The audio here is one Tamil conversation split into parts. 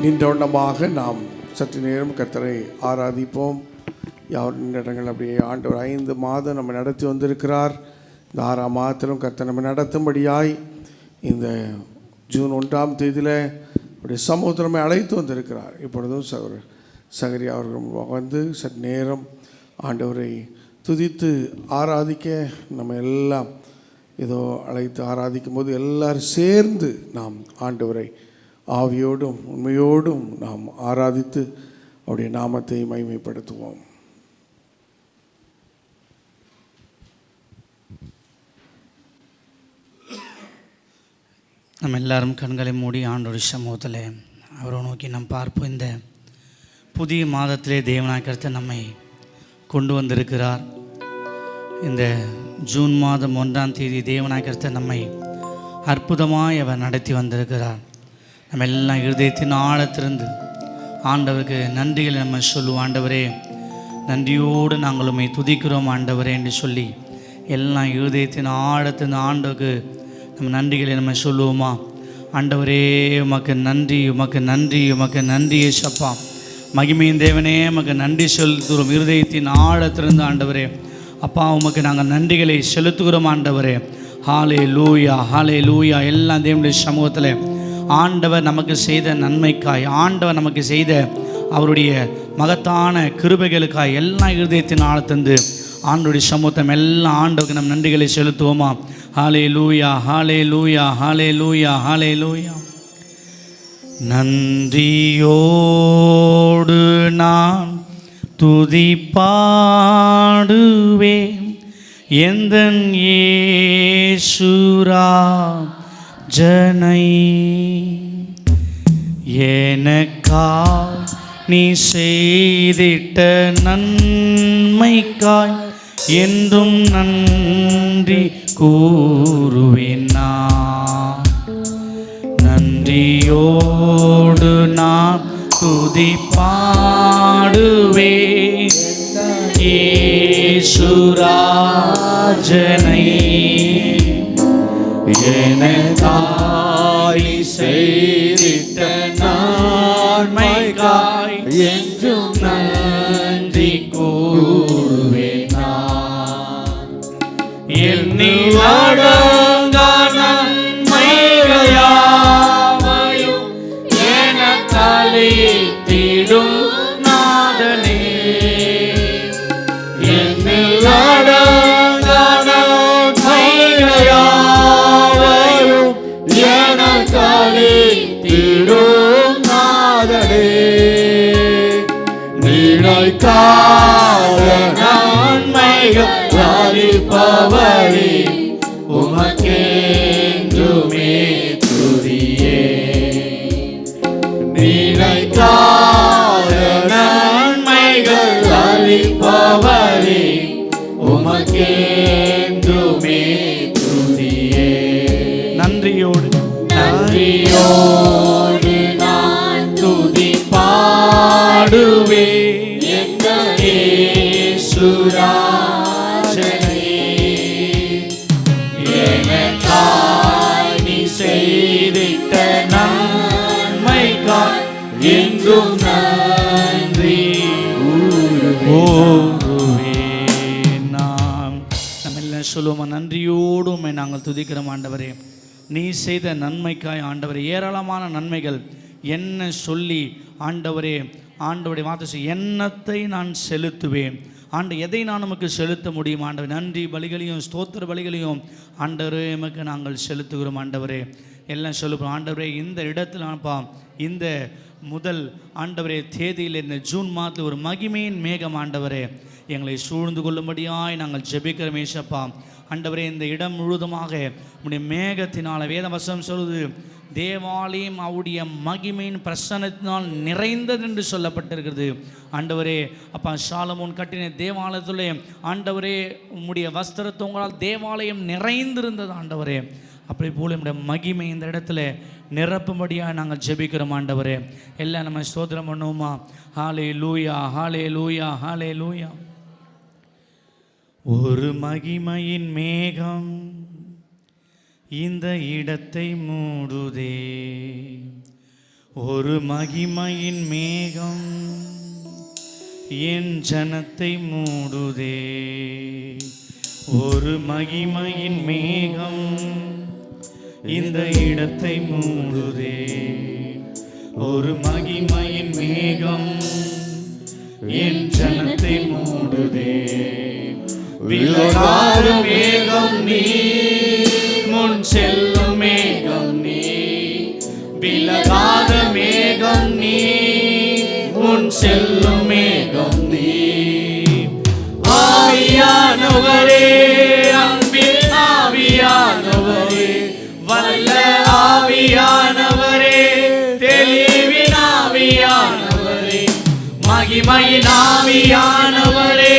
நின்றவண்ணமாக நாம் சற்று நேரம் கர்த்தரை ஆராதிப்போம். யார் இடங்கள் அப்படியே ஆண்டவர் 5 மாதம் நம்ம நடத்தி வந்திருக்கிறார். இந்த 6ஆம் மாதத்திலும் கர்த்தர் நம்ம நடத்தும்படியாய் இந்த ஜூன் 1ஆம் தேதியில் அப்படி சமூகத்தை நம்ம அழைத்து வந்திருக்கிறார். இப்பொழுதும் சகரி அவர்கள் வந்து சற்று நேரம் ஆண்டவரை துதித்து ஆராதிக்க நம்ம எல்லாம் ஏதோ அழைத்து ஆராதிக்கும் போது எல்லாரும் சேர்ந்து நாம் ஆண்டவரை ஆவியோடும் உண்மையோடும் நாம் ஆராதித்து அவருடைய நாமத்தை மகிமைப்படுத்துவோம். நம்ம எல்லாரும் கண்களை மூடி ஆண்டோடைய சமூகத்தில் அவரை நோக்கி நாம் பார்ப்போம். இந்த புதிய மாதத்திலே தேவனாய் கர்த்தர் நம்மை கொண்டு வந்திருக்கிறார். இந்த ஜூன் மாதம் 1ஆம் தேதி தேவனாய் கர்த்தர் நம்மை அற்புதமாய் அவர் நடத்தி வந்திருக்கிறார். நம்ம எல்லாம் இருதயத்தின் ஆழத்திலிருந்து ஆண்டவருக்கு நன்றிகளை நம்ம சொல்லுவோம். ஆண்டவரே, நன்றியோடு நாங்கள் உம்மை துதிக்கிறோம் ஆண்டவரே என்று சொல்லி எல்லாம் இருதயத்தின் ஆழத்தின் ஆண்டவருக்கு நம்ம நன்றிகளை நம்ம சொல்லுவோமா? ஆண்டவரே, உமக்கு நன்றி, உமக்கு நன்றி, உமக்கு நன்றி ஏசப்பா. மகிமையின் தேவனே, உமக்கு நன்றி செலுத்துகிறோம் இருதயத்தின் ஆழத்திலிருந்து ஆண்டவரே. அப்பா, உமக்கு நாங்கள் நன்றிகளை செலுத்துகிறோம் ஆண்டவரே. ஹாலே லூயா, ஹாலே லூயா. எல்லாம் தேவனுடைய சமூகத்தில் ஆண்டவர் நமக்கு செய்த நன்மைக்காய், ஆண்டவர் நமக்கு செய்த அவருடைய மகத்தான கிருபைகளுக்காய் எல்லாம் இருதயத்தின் ஆழத்திலிருந்து ஆண்டவருடைய சமூகத்தை எல்லாம் ஆண்டவருக்கு நம் நன்றிகளை செலுத்துவோமா? ஹாலே லூயா, ஹாலே லூயா, ஹாலே லூயா, ஹாலே லூயா. நன்றியோடு நான் துதிப்பாடுவேன் எந்தன் இயேசுரா ஜனை. எனக்காய் நீ செய்திட்ட நன்மைக்காய் என்றும் நன்றி கூறுவேன் நான். நன்றியோடு நான் துதிப்பாடுவேன் இயேசுராஜனை. எனக்காய் செய்திட்ட நன்மைக்காய் என்றும் நன்றி கூறுவேன் நான். எண்ணில் அடங்கா நன்மைகள் யாவையும் எனக்களித்திடும் நாதனே. எண்ணில் அடங்கா நன்மைகள் யாவையும் எனக்களித்திடும் நாதனே. நீளைக்கால நன்மைகள் அளிப்பவரே, உமக்கென்றுமே துதியே. நீளைக்கால நன்மைகள் அளிப்பவரே, உமக்கென்றுமே துதியே. நன்றியோடு நன்றியோடு நான் துதிப்பாடுவேன் இயேசுராஜனை. எனக்காய் நீ செய்திட்ட நன்மைக்காய் என்றும் நன்றி கூறுவேன் நான். நம்ம எல்லாம் சொல்லுவோமா? நன்றியோடு உம்மை நாங்கள் துதிக்கிறோம் ஆண்டவரே. நீ செய்த நன்மைக்காய் ஆண்டவரே, ஏராளமான நன்மைகள் என்ன சொல்லி ஆண்டவரே, ஆண்டவருடைய வார்த்தை எண்ணத்தை நான் செலுத்துவேன். ஆண்டு எதை நான் நமக்கு செலுத்த முடியும் ஆண்டவர்? நன்றி பலிகளையும் ஸ்தோத்திர பலிகளையும் ஆண்டவரே எமக்கு நாங்கள் செலுத்துகிறோம் ஆண்டவரே. எல்லாம் சொல்லுவோம் ஆண்டவரே. இந்த இடத்துல இந்த முதல் ஆண்டவரே தேதியில் இந்த ஜூன் மாதத்தில் ஒரு மகிமையின் மேகம் ஆண்டவரே எங்களை சூழ்ந்து கொள்ளும்படியாய் நாங்கள் ஜெபிக்கிறோம் ஏசப்பா. ஆண்டவரே, இந்த இடம் முழுவதுமாக உடைய மேகத்தினால் வேதவசனம் சொல்லுது, தேவாலயம் அவருடைய மகிமையின் பிரசன்னத்தினால் நிறைந்தது என்று சொல்லப்பட்டிருக்கிறது ஆண்டவரே. அப்பா, சாலமோன் கட்டின தேவாலயத்திலே ஆண்டவரே உம்முடைய வஸ்திரத்தை உங்களால் தேவாலயம் நிறைந்திருந்தது ஆண்டவரே. அப்படி போல நம்முடைய மகிமை இந்த இடத்துல நிரப்பும்படியாக நாங்கள் ஜெபிக்கிறோம் ஆண்டவரே. எல்லாம் நம்ம ஸ்தோத்திரம் பண்ணுவோமா? ஹாலே லூயா, ஹாலே லூயா, ஹாலே லூயா. ஒரு மகிமையின் மேகம் இந்த இடத்தை மூடுதே, ஒரு மகிமையின் மேகம் என் ஜனத்தை மூடுதே. ஒரு மகிமையின் மேகம் இந்த இடத்தை மூடுதே. ஒரு மகிமையின் மேகம் என் ஜனத்தை மூடுதே. விலகாத மேகம் நீ, முன் செல்லும் மேகம் நீ. விலகாத மேகம் நீ, முன் செல்லும் மேகம் நீ. ஆவியானவரே, அன்பில் ஆவியானவரே, வல்ல ஆவியானவரே, தெளிவின் ஆவியானவரே, மகிமையின் ஆவியானவரே,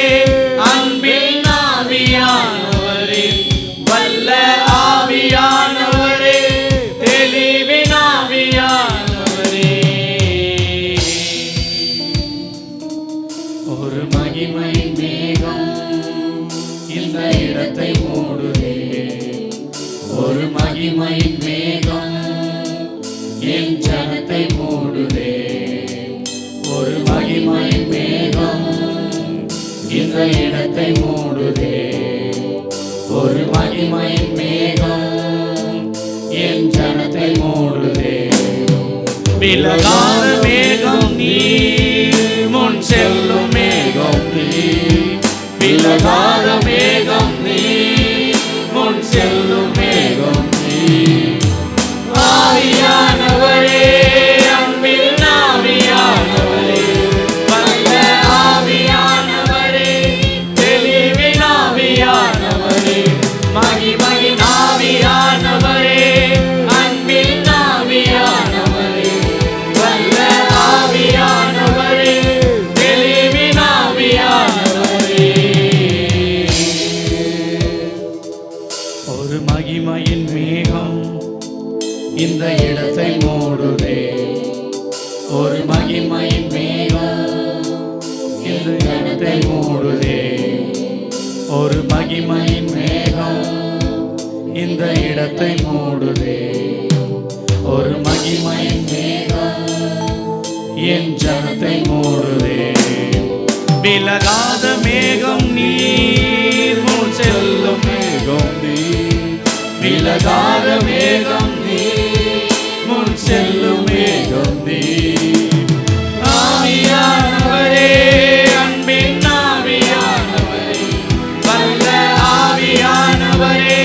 அன்பின் ஆவியானவரே, வல்ல ஆவியானவரே, தெளிவின் ஆவியானவரே. ஒரு மகிமையின் மேகம் இந்த இடத்தை மூடுதே. ஒரு மகிமையின் மேகம் என் ஜனத்தை மூடுதே. ஒரு மகிமையின் மேகம் இந்த இடத்தை மூடுதே. ஒரு மகிமையின் மேகம் என் ஜனத்தை மூடுதே. விலகாத மேகம் நீ, முன் செல்லும் மேகம் நீ. விலகாத மேகம் நீ, முன் செல்லும் மேகம் நீ. ஆவியானவரே, அன்பின் ஆவியானவரே, வல்ல ஆவியானவரே, தெளிவின் ஆவியானவரே, மகிமையின் ஆவியானவரே, அன்பின் ஆவியானவரே, வல்ல ஆவியானவரே, தெளிவின் ஆவியானவரே. ஒரு மகிமையின் மேகம் இந்த இடத்தை மூடுதே. ஒரு மகிமையின் மேகம் இந்த இடத்தை மூடுதே. ஒரு மகிமையின் மேகம் இந்த இடத்தை மூடுதே. ஒரு மகிமையின் மேகம் என் ஜனத்தை மூடுதே. விலகாத மேகம் நீர், முன் செல்லும் மேகம் நீர். விலகாத மேகம் நீர், முன் செல்லும் மேகம் நீர். ஆவியானவரே, அன்பின் ஆவியானவரே, வல்ல ஆவியானவரே,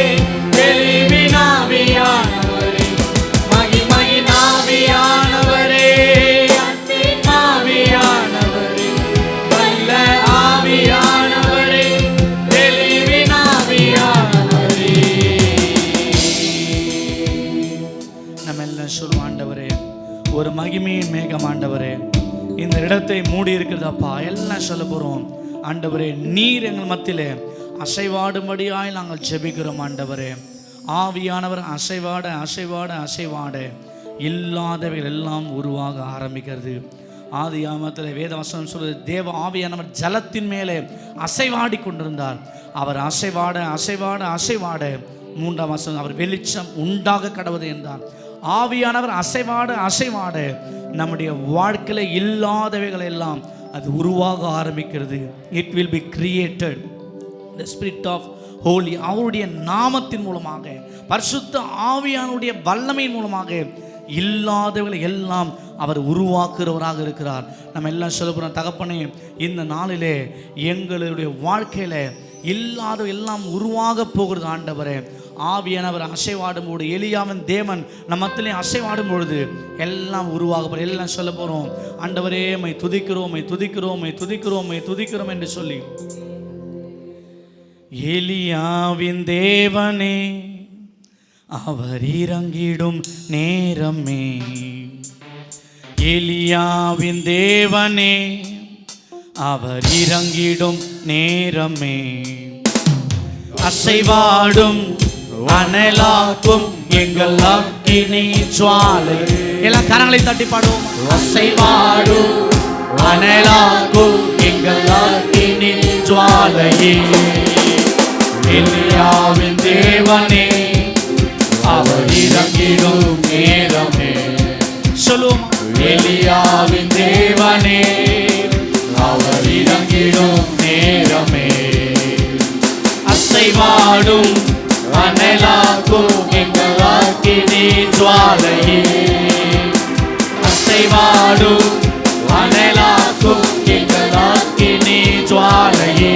தெளிவின் ஆவியானவரே, மகிமையின் ஆவியானவரே, அன்பின் ஆவியானவரே, வல்ல ஆவியானவரே, தெளிவின் ஆவியானவரே. நம்ம எல்லாம் சொல்லுவோம், ஆண்டவரே ஒரு மகிமையின் மேகம் ஆண்டவரே இந்த இடத்தை மூடி இருக்கிறதப்பா. எல்லாம் சொல்ல போகிறோம். ஆண்டவரே நீர் எங்கள் மத்தியிலே அசைவாடும்படியாய் நாங்கள் ஜெபிக்கிறோம். ஆண்டவரே ஆவியானவர் அசைவாட அசைவாட அசைவாட இல்லாதவைகள் எல்லாம் உருவாக ஆரம்பிக்கிறது. ஆதி ஆமத்தில் வேதவசனம் சொல்வது, தேவ ஆவியானவர் ஜலத்தின் மேலே அசைவாடி கொண்டிருந்தார். அவர் அசைவாட அசைவாட அசைவாட 3ஆம் வசனம், அவர் வெளிச்சம் உண்டாக கடவுது என்றார். ஆவியானவர் அசைவாட அசைவாட நம்முடைய வாழ்க்கையில் இல்லாதவைகள் எல்லாம் அது உருவாக ஆரம்பிக்கிறது. It will be created. The spirit of holy, அவருடைய நாமத்தின் மூலமாக, பரிசுத்த ஆவியானுடைய வல்லமையின் மூலமாக இல்லாதவர்களை எல்லாம் அவர் உருவாக்குறவராக இருக்கிறார். நம்ம எல்லாம் சொல்ல போகிறோம், தகப்பனே இந்த நாளிலே எங்களுடைய வாழ்க்கையில் இல்லாத எல்லாம் உருவாக போகிறது. ஆண்டவரே ஆவியானவர் அசைவாடும் பொழுது, எலியாவின் தேவன் நம்ம மத்தியிலே அசைவாடும் பொழுது எல்லாம் உருவாக எல்லாம் சொல்ல போகிறோம். ஆண்டவரே மை துதிக்கிறோம், மை துதிக்கிறோம், மை துதிக்கிறோம், மை துதிக்கிறோம் என்று சொல்லி, எலியாவின் தேவனே அவர் இறங்கிடும் நேரமே. எலியாவின் தேவனே அவர் இறங்கிடும் நேரமே. அசைவாடும் அனலாக்கும் எங்கள் அக்கினி ஜுவாலை. எல்லா கரங்களை தட்டி பாடுவோம். அசைவாடும் அனலாக்கும் எங்கள் அக்கினி ஜுவாலையே. எலியாவின் தேவனே அவர் இறங்கிடும் நேரமே. சொல்லுவோம். எலியாவின் தேவனே அவர் இறங்கிடும் நேரமே, அசைவாடும் அனலாக்கும் எங்கள் அக்கினி ஜுவாலையே, அசைவாடும் அனலாக்கும் எங்கள் அக்கினி ஜுவாலையே.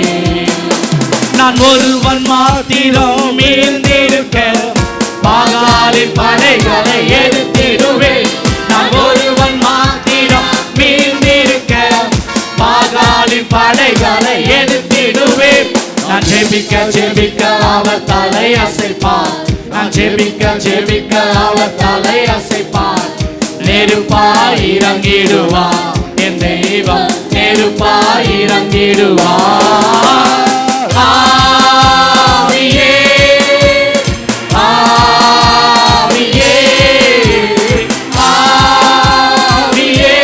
நான் ஒருவன் மாத்திரம் மீந்திருக்க பாகாலின் படைகளை எடுத்திடுவேன். நான் ஒருவன் மாத்திரம் மீந்திருக்க பாகாலின் படைகளை எடுத்திடுவேன். நான் ஜெபிக்க ஜெபிக்க அவர் தலை அசைப்பார், நான் ஜெபிக்க ஜெபிக்க அவர் தலை அசைப்பார். நெருப்பாய் இறங்கிடுவார் என் தெய்வம், நெருப்பாய் இறங்கிடுவார். ஆவியே ஆவியே ஆவியே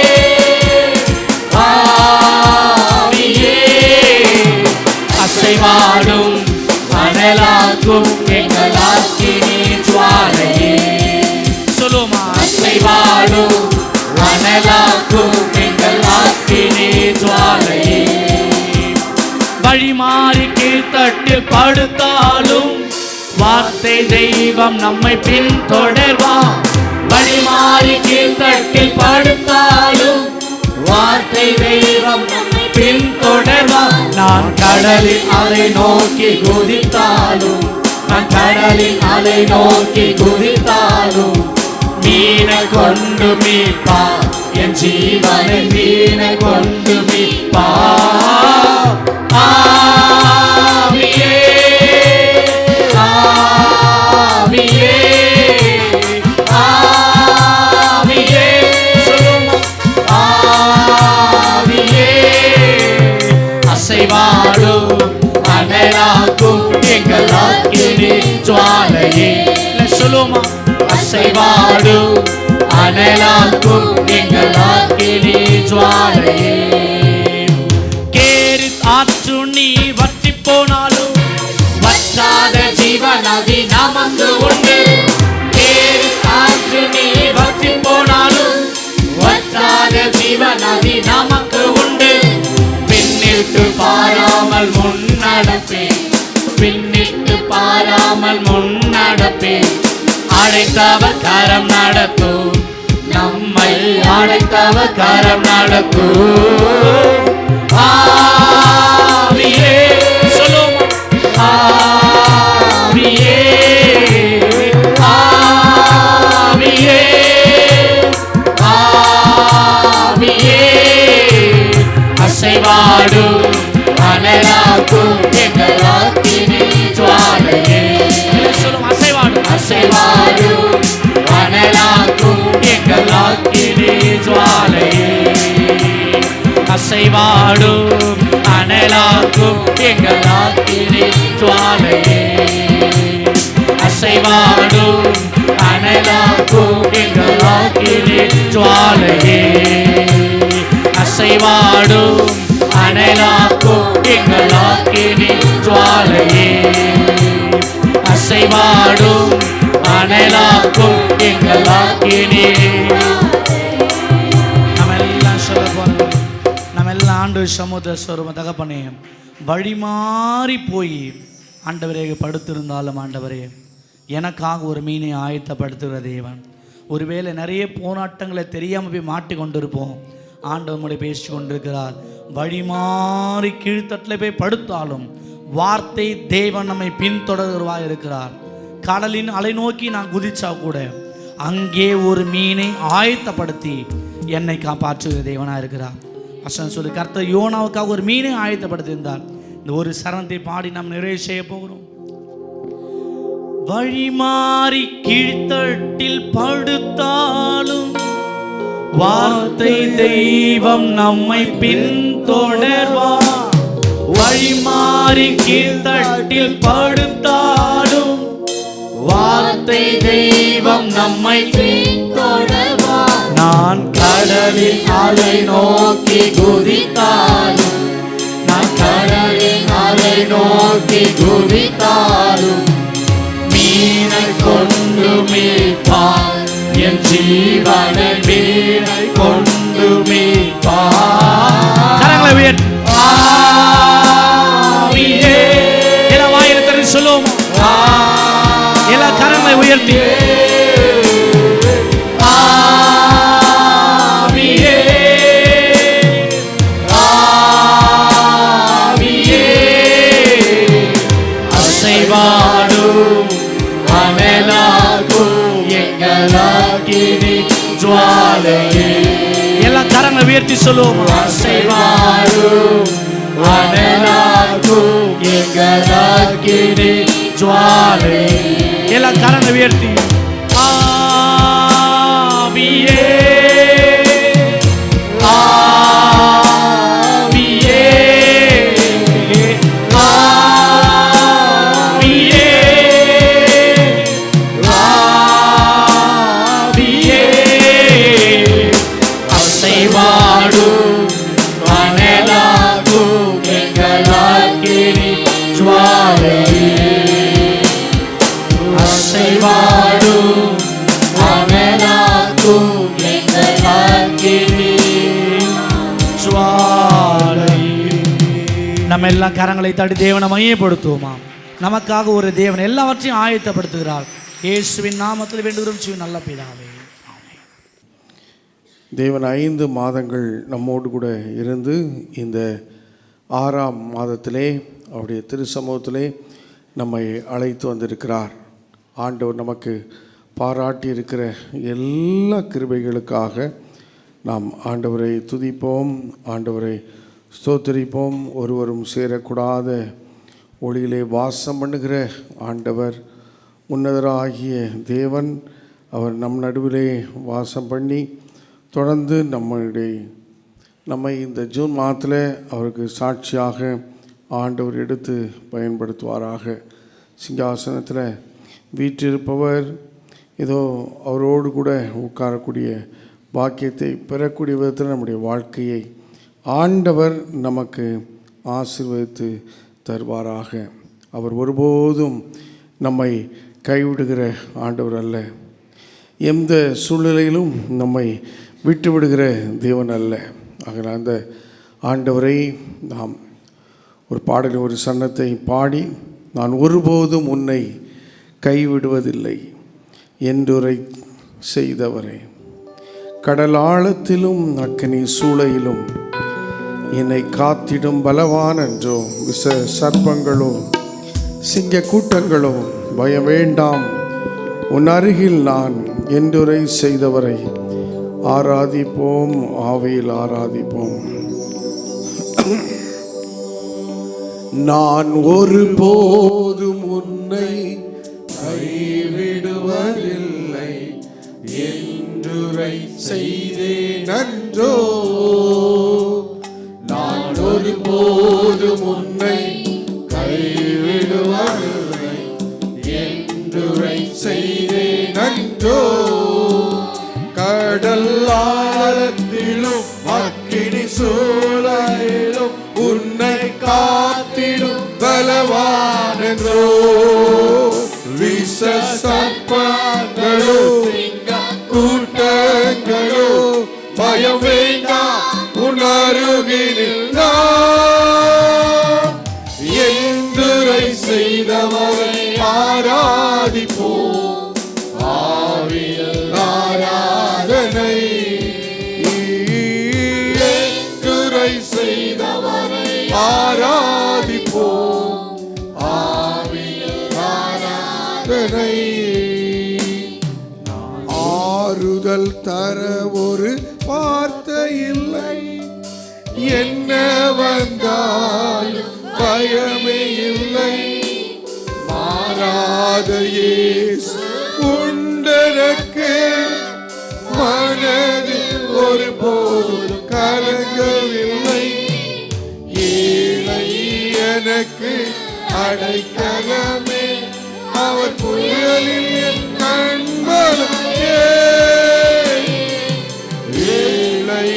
ஆவியே, அசைவாடும் அனலாக்கும் எங்கள் அக்கினி ஜுவாலையே. சொல்லுவோமா. அசைவாடும் அனலாக்கும் எங்கள் அக்கினி ஜுவாலையே. வழி மாறி கீழ்த்தட்டில் படுத்தாலும் வார்த்தை தெய்வம் நம்மை பின்தொடர்வா. வழி மாறி கீழ்த்தட்டில் படுத்தாலும் வார்த்தை தெய்வம் நம்மை பின்தொடர்வா. நான் கடலில் அலை நோக்கி குதித்தாலும், நான் கடலில் அலை நோக்கி குதித்தாலும் மீனை கொண்டு மீட்பா என் ஜீவனை, மீனை கொண்டு மீட்பா. ஆவியே ஆவியே ஆவியே ஆவியே, அசைவாடும் அனலாக்கும் எங்கள் அக்கினி ஜுவாலையே. சொல்லுவோமா. அசைவாடும் அனலாக்கும் எங்கள் அக்கினி ஜுவாலையே. கேரி ஆற்று நீ வற்றி போனாலும் வற்றாத ஜீவநதி நமக்கு உண்டு. கேரி ஆற்று நீ வற்றி போனாலும் வற்றாத ஜீவநதி நமக்கு உண்டு. பின்னிட்டு பாராமல் முன்னடப்பேன், பின்னிட்டு பாராமல் முன்னடப்பேன். அழைத்தவர் கரம் நடத்தும், நம்மை அழைத்தவர் கரம் நடத்தும். ஆவியே சொல்லுவோமா. ஆவியே ஆவியே ஆவியே, அசைவாடும் அனலாக்கும் எங்கள் அக்கினி ஜுவாலையே. சொல்லுவோம். அசைவாடும் அசைவாடும் அனலாக்கும் எங்கள் அக்கினி ஜுவாலையே. அசைவாடும் அனலாக்கும் எங்கள் அக்கினி ஜுவாலையே. அசைவாடும் அனலாக்கும் எங்கள் அக்கினி ஜுவாலையே. அசைவாடும் அனலாக்கும் எங்கள் அக்கினி ஜுவாலையே. அசைவாடும் அனலாக்கும் எங்கள் அக்கினி. நம்ம எல்லாம் சொல்ல போறோம். நம்ம எல்லாம் ஆண்டு சமுத்திர ஸ்வரூப தகப்பனே, வழி மாறி போய் ஆண்டவரே படுத்திருந்தாலும் ஆண்டவரே எனக்காக ஒரு மீனை ஆயத்தப்படுத்துகிற தேவன். ஒருவேளை நிறைய போராட்டங்களை தெரியாமல் போய் மாட்டி கொண்டிருப்போம். ஆண்டவர் மூலம் பேசி கொண்டிருக்கிறார். வழி மாறி கீழ்த்தட்டில் போய் படுத்தாலும் வார்த்தை தேவன் நம்மை பின்தொடர்கிறவராக இருக்கிறார். கடலின் அலை நோக்கி நான் குதிச்சா கூட அங்கே ஒரு மீனை ஆயத்தப்படுத்தி என்னை காப்பாற்றுகிற தேவனாக இருக்கிறார். வசனம் சொல்லி கர்த்தர் யோனாவுக்காக ஒரு மீனை ஆயத்தப்படுத்தியிருந்தார். இந்த ஒரு சரணத்தை பாடி நாம் நிறைவு செய்ய போகிறோம். வழி மாறி கீழ்த்தட்டில் படுத்தாலும் வார்த்தை தெய்வம் நம்மை பின்தொடர்வார். வழி மாறி கீழ்த்தட்டில் படுத்தாலும் வார்த்தை தெய்வம் நம்மை பின்தொடர்வார். நான் கடலில் அலை நோக்கி குதித்தாலும், நான் கடலில் அலை நோக்கி குதித்தாலும் மீனை கொண்டு மீட்பார் என் ஜீவனை மீனை கொண்டு மீட்பார். கரங்களை உயர்த்தி ஆவியே எல்லா வாயில திறந்து சொல்லுவோம். எல்லா கரங்களை உயர்த்தி ஆவியே ஆவியே அசைவாடும் அனலாகும் எங்கள் அக்கினி ஜுவாலையே. எல்லா கரங்களை உயர்த்தி சொல்லுவோம். அசைவாடும் அனலாகும் எங்கள் அக்கினி ஜுவாலையே. எல்லா கரங்களை உயர்த்தி ஆவியே ஆவியே ஆவியே ஆவியே அசைவாடும் அனலாகும் எங்கள் அக்கினி ஜுவாலையே. அசைவாடும் அனலாகும் எங்கள் அக்கினி ஜுவாலையே. நம்ம எல்லா கரங்களை தட்டி தேவனை மையப்படுத்துவோமா. நமக்காக ஒரு தேவன் எல்லாவற்றையும் ஆயத்தப்படுத்துகிறார். இயேசுவின் நாமத்தில் வேண்டுகிறோம் ஜீவன் நல்ல பிதாவே. தேவன் 5 மாதங்கள் நம்மோடு கூட இருந்து இந்த 6ஆம் மாதத்திலே அவருடைய திருச்சமூகத்திலே நம்மை அழைத்து வந்திருக்கிறார். ஆண்டவர் நமக்கு பாராட்டி இருக்கிற எல்லா கிருபைகளுக்காக நாம் ஆண்டவரை துதிப்போம், ஆண்டவரை ஸ்தோத்திரிப்போம். ஒருவரும் சேரக்கூடாத ஒளியிலே வாசம் பண்ணுகிற ஆண்டவர் உன்னதராகிய தேவன், அவர் நம் நடுவிலே வாசம் பண்ணி தொடர்ந்து நம்மை இந்த ஜூன் மாதத்தில் அவருக்கு சாட்சியாக ஆண்டவர் எடுத்து பயன்படுத்துவாராக. சிங்காசனத்தில் வீற்றிருப்பவர் ஏதோ அவரோடு கூட உட்காரக்கூடிய பாக்கியத்தை பெறக்கூடிய விதத்தில் நம்முடைய வாழ்க்கையை ஆண்டவர் நமக்கு ஆசீர்வதித்து தருவாராக. அவர் ஒருபோதும் நம்மை கைவிடுகிற ஆண்டவர் அல்ல. எந்த சூழ்நிலையிலும் நம்மை விட்டு விடுகிற தேவன் அல்ல. ஆக அந்த ஆண்டவரை நாம் ஒரு பாடலில் ஒரு சன்னத்தை பாடி, நான் ஒருபோதும் உன்னை கைவிடுவதில்லை என்றுரை செய்தவரே, கடலாழத்திலும் அக்கினி சூளையிலும் என்னை காத்திடும் பலவானன்றோ, விச சர்ப்பங்களோ சிங்க கூட்டங்களோ பயம் வேண்டாம், உன் அருகில் நான் என்றுரை செய்தவரை ஆராதிப்போம், ஆவியில் ஆராதிப்போம். நான் ஒருபோதும் உன்னை கைவிடுவதில்லை என்றுரை செய்தேன் அன்றோ, நான் ஒருபோதும் உன்னை கைவிடுவதில்லை என்றுரை செய்தேன் அன்றோ, கடல் ஆழத்திலும் அக்கினி சூளையிலும் உன்னை காத்திடும் பலவானன்றோ, விச சர்ப்பங்களோ கூட்டங்களோ பயம் வேண்டாம், உன் அருகினில் நான் என்றுரை செய்தவரை ஆராதிப்போம், ஆவியில் ஆராதனை என்றுரை செய்தவரை ஆராதிப்போம், ஆவியில் ஆராதனை. ஆறுதல் தர ஒரு வார்த்தை இல்லை, என்ன வந்தாலும் பயமே இல்லை, மாறாத இயேசு உண்டனக்கு, மனதில் ஒருபோதும் கலங்கவில்லை, ஏழை எனக்கு அடைக்கலமே, அவர் புயலில் என் கண்பலம், ஏழை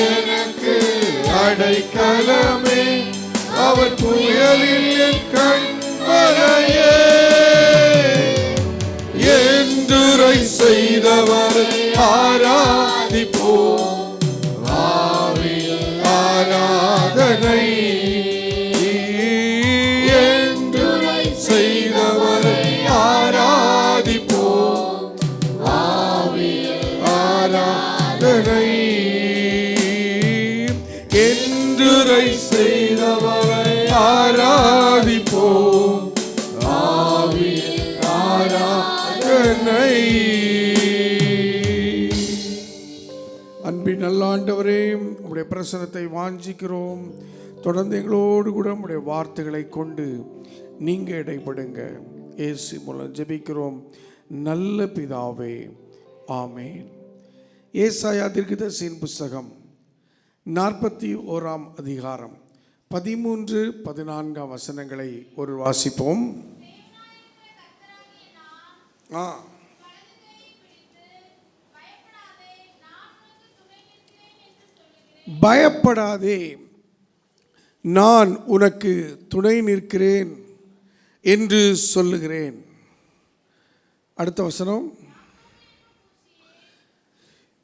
எனக்கு அடைக்கலமே, அவர் புயலில் என் கண்பலையே, என்றுரை செய்தவர் நல்ல ஆண்டவரே, உம்முடைய பிரசன்னத்தை வாஞ்சிக்கிறோம். தொடர்ந்து எங்களோடு கூட உம்முடைய வார்த்தைகளை கொண்டு நீங்க இடைப்படுங்க. இயேசு மூலம் ஜெபிக்கிறோம் நல்ல பிதாவே, ஆமேன். ஏசாயா தீர்க்கதரிசியின் புஸ்தகம் 41ஆம் அதிகாரம் 13-14 வசனங்களை ஒரு வாசிப்போம். பயப்படாதே, நான் உனக்கு துணை நிற்கிறேன் என்று சொல்லுகிறேன். அடுத்த வசனம்,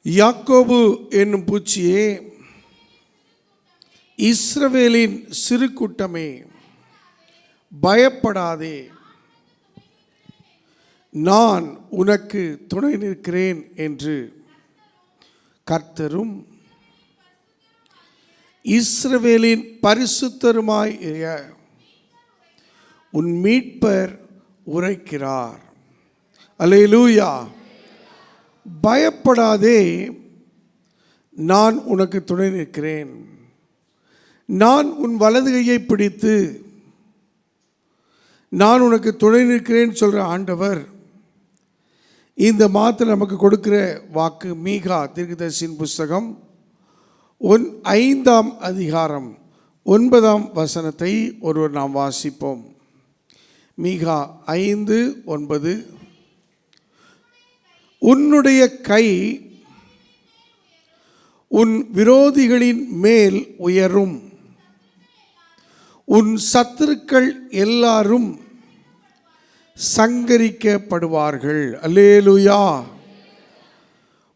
யாக்கோபு என்னும் பூச்சியே, இஸ்ரவேலின் சிறு கூட்டமே, பயப்படாதே, நான் உனக்கு துணை நிற்கிறேன் என்று கர்த்தரும் இஸ்ரவேலின் பரிசுத்தருமாய் உன் மீட்பர் உரைக்கிறார். அல்லேலூயா. பயப்படாதே, நான் உனக்கு துணை நிற்கிறேன், நான் உன் வலது கையை பிடித்து நான் உனக்கு துணை நிற்கிறேன் சொல்கிற ஆண்டவர் இந்த மாதத்தில் நமக்கு கொடுக்கிற வாக்கு மீகா தீர்க்கதரிசியின் புஸ்தகம் 5ஆம் அதிகாரம் 9ஆம் வசனத்தை ஒருவர் நாம் வாசிப்போம். மீகா 5:9. உன்னுடைய கை உன் விரோதிகளின் மேல் உயரும், உன் சத்துருக்கள் எல்லாரும் சங்கரிக்கப்படுவார்கள். அல்லேலூயா.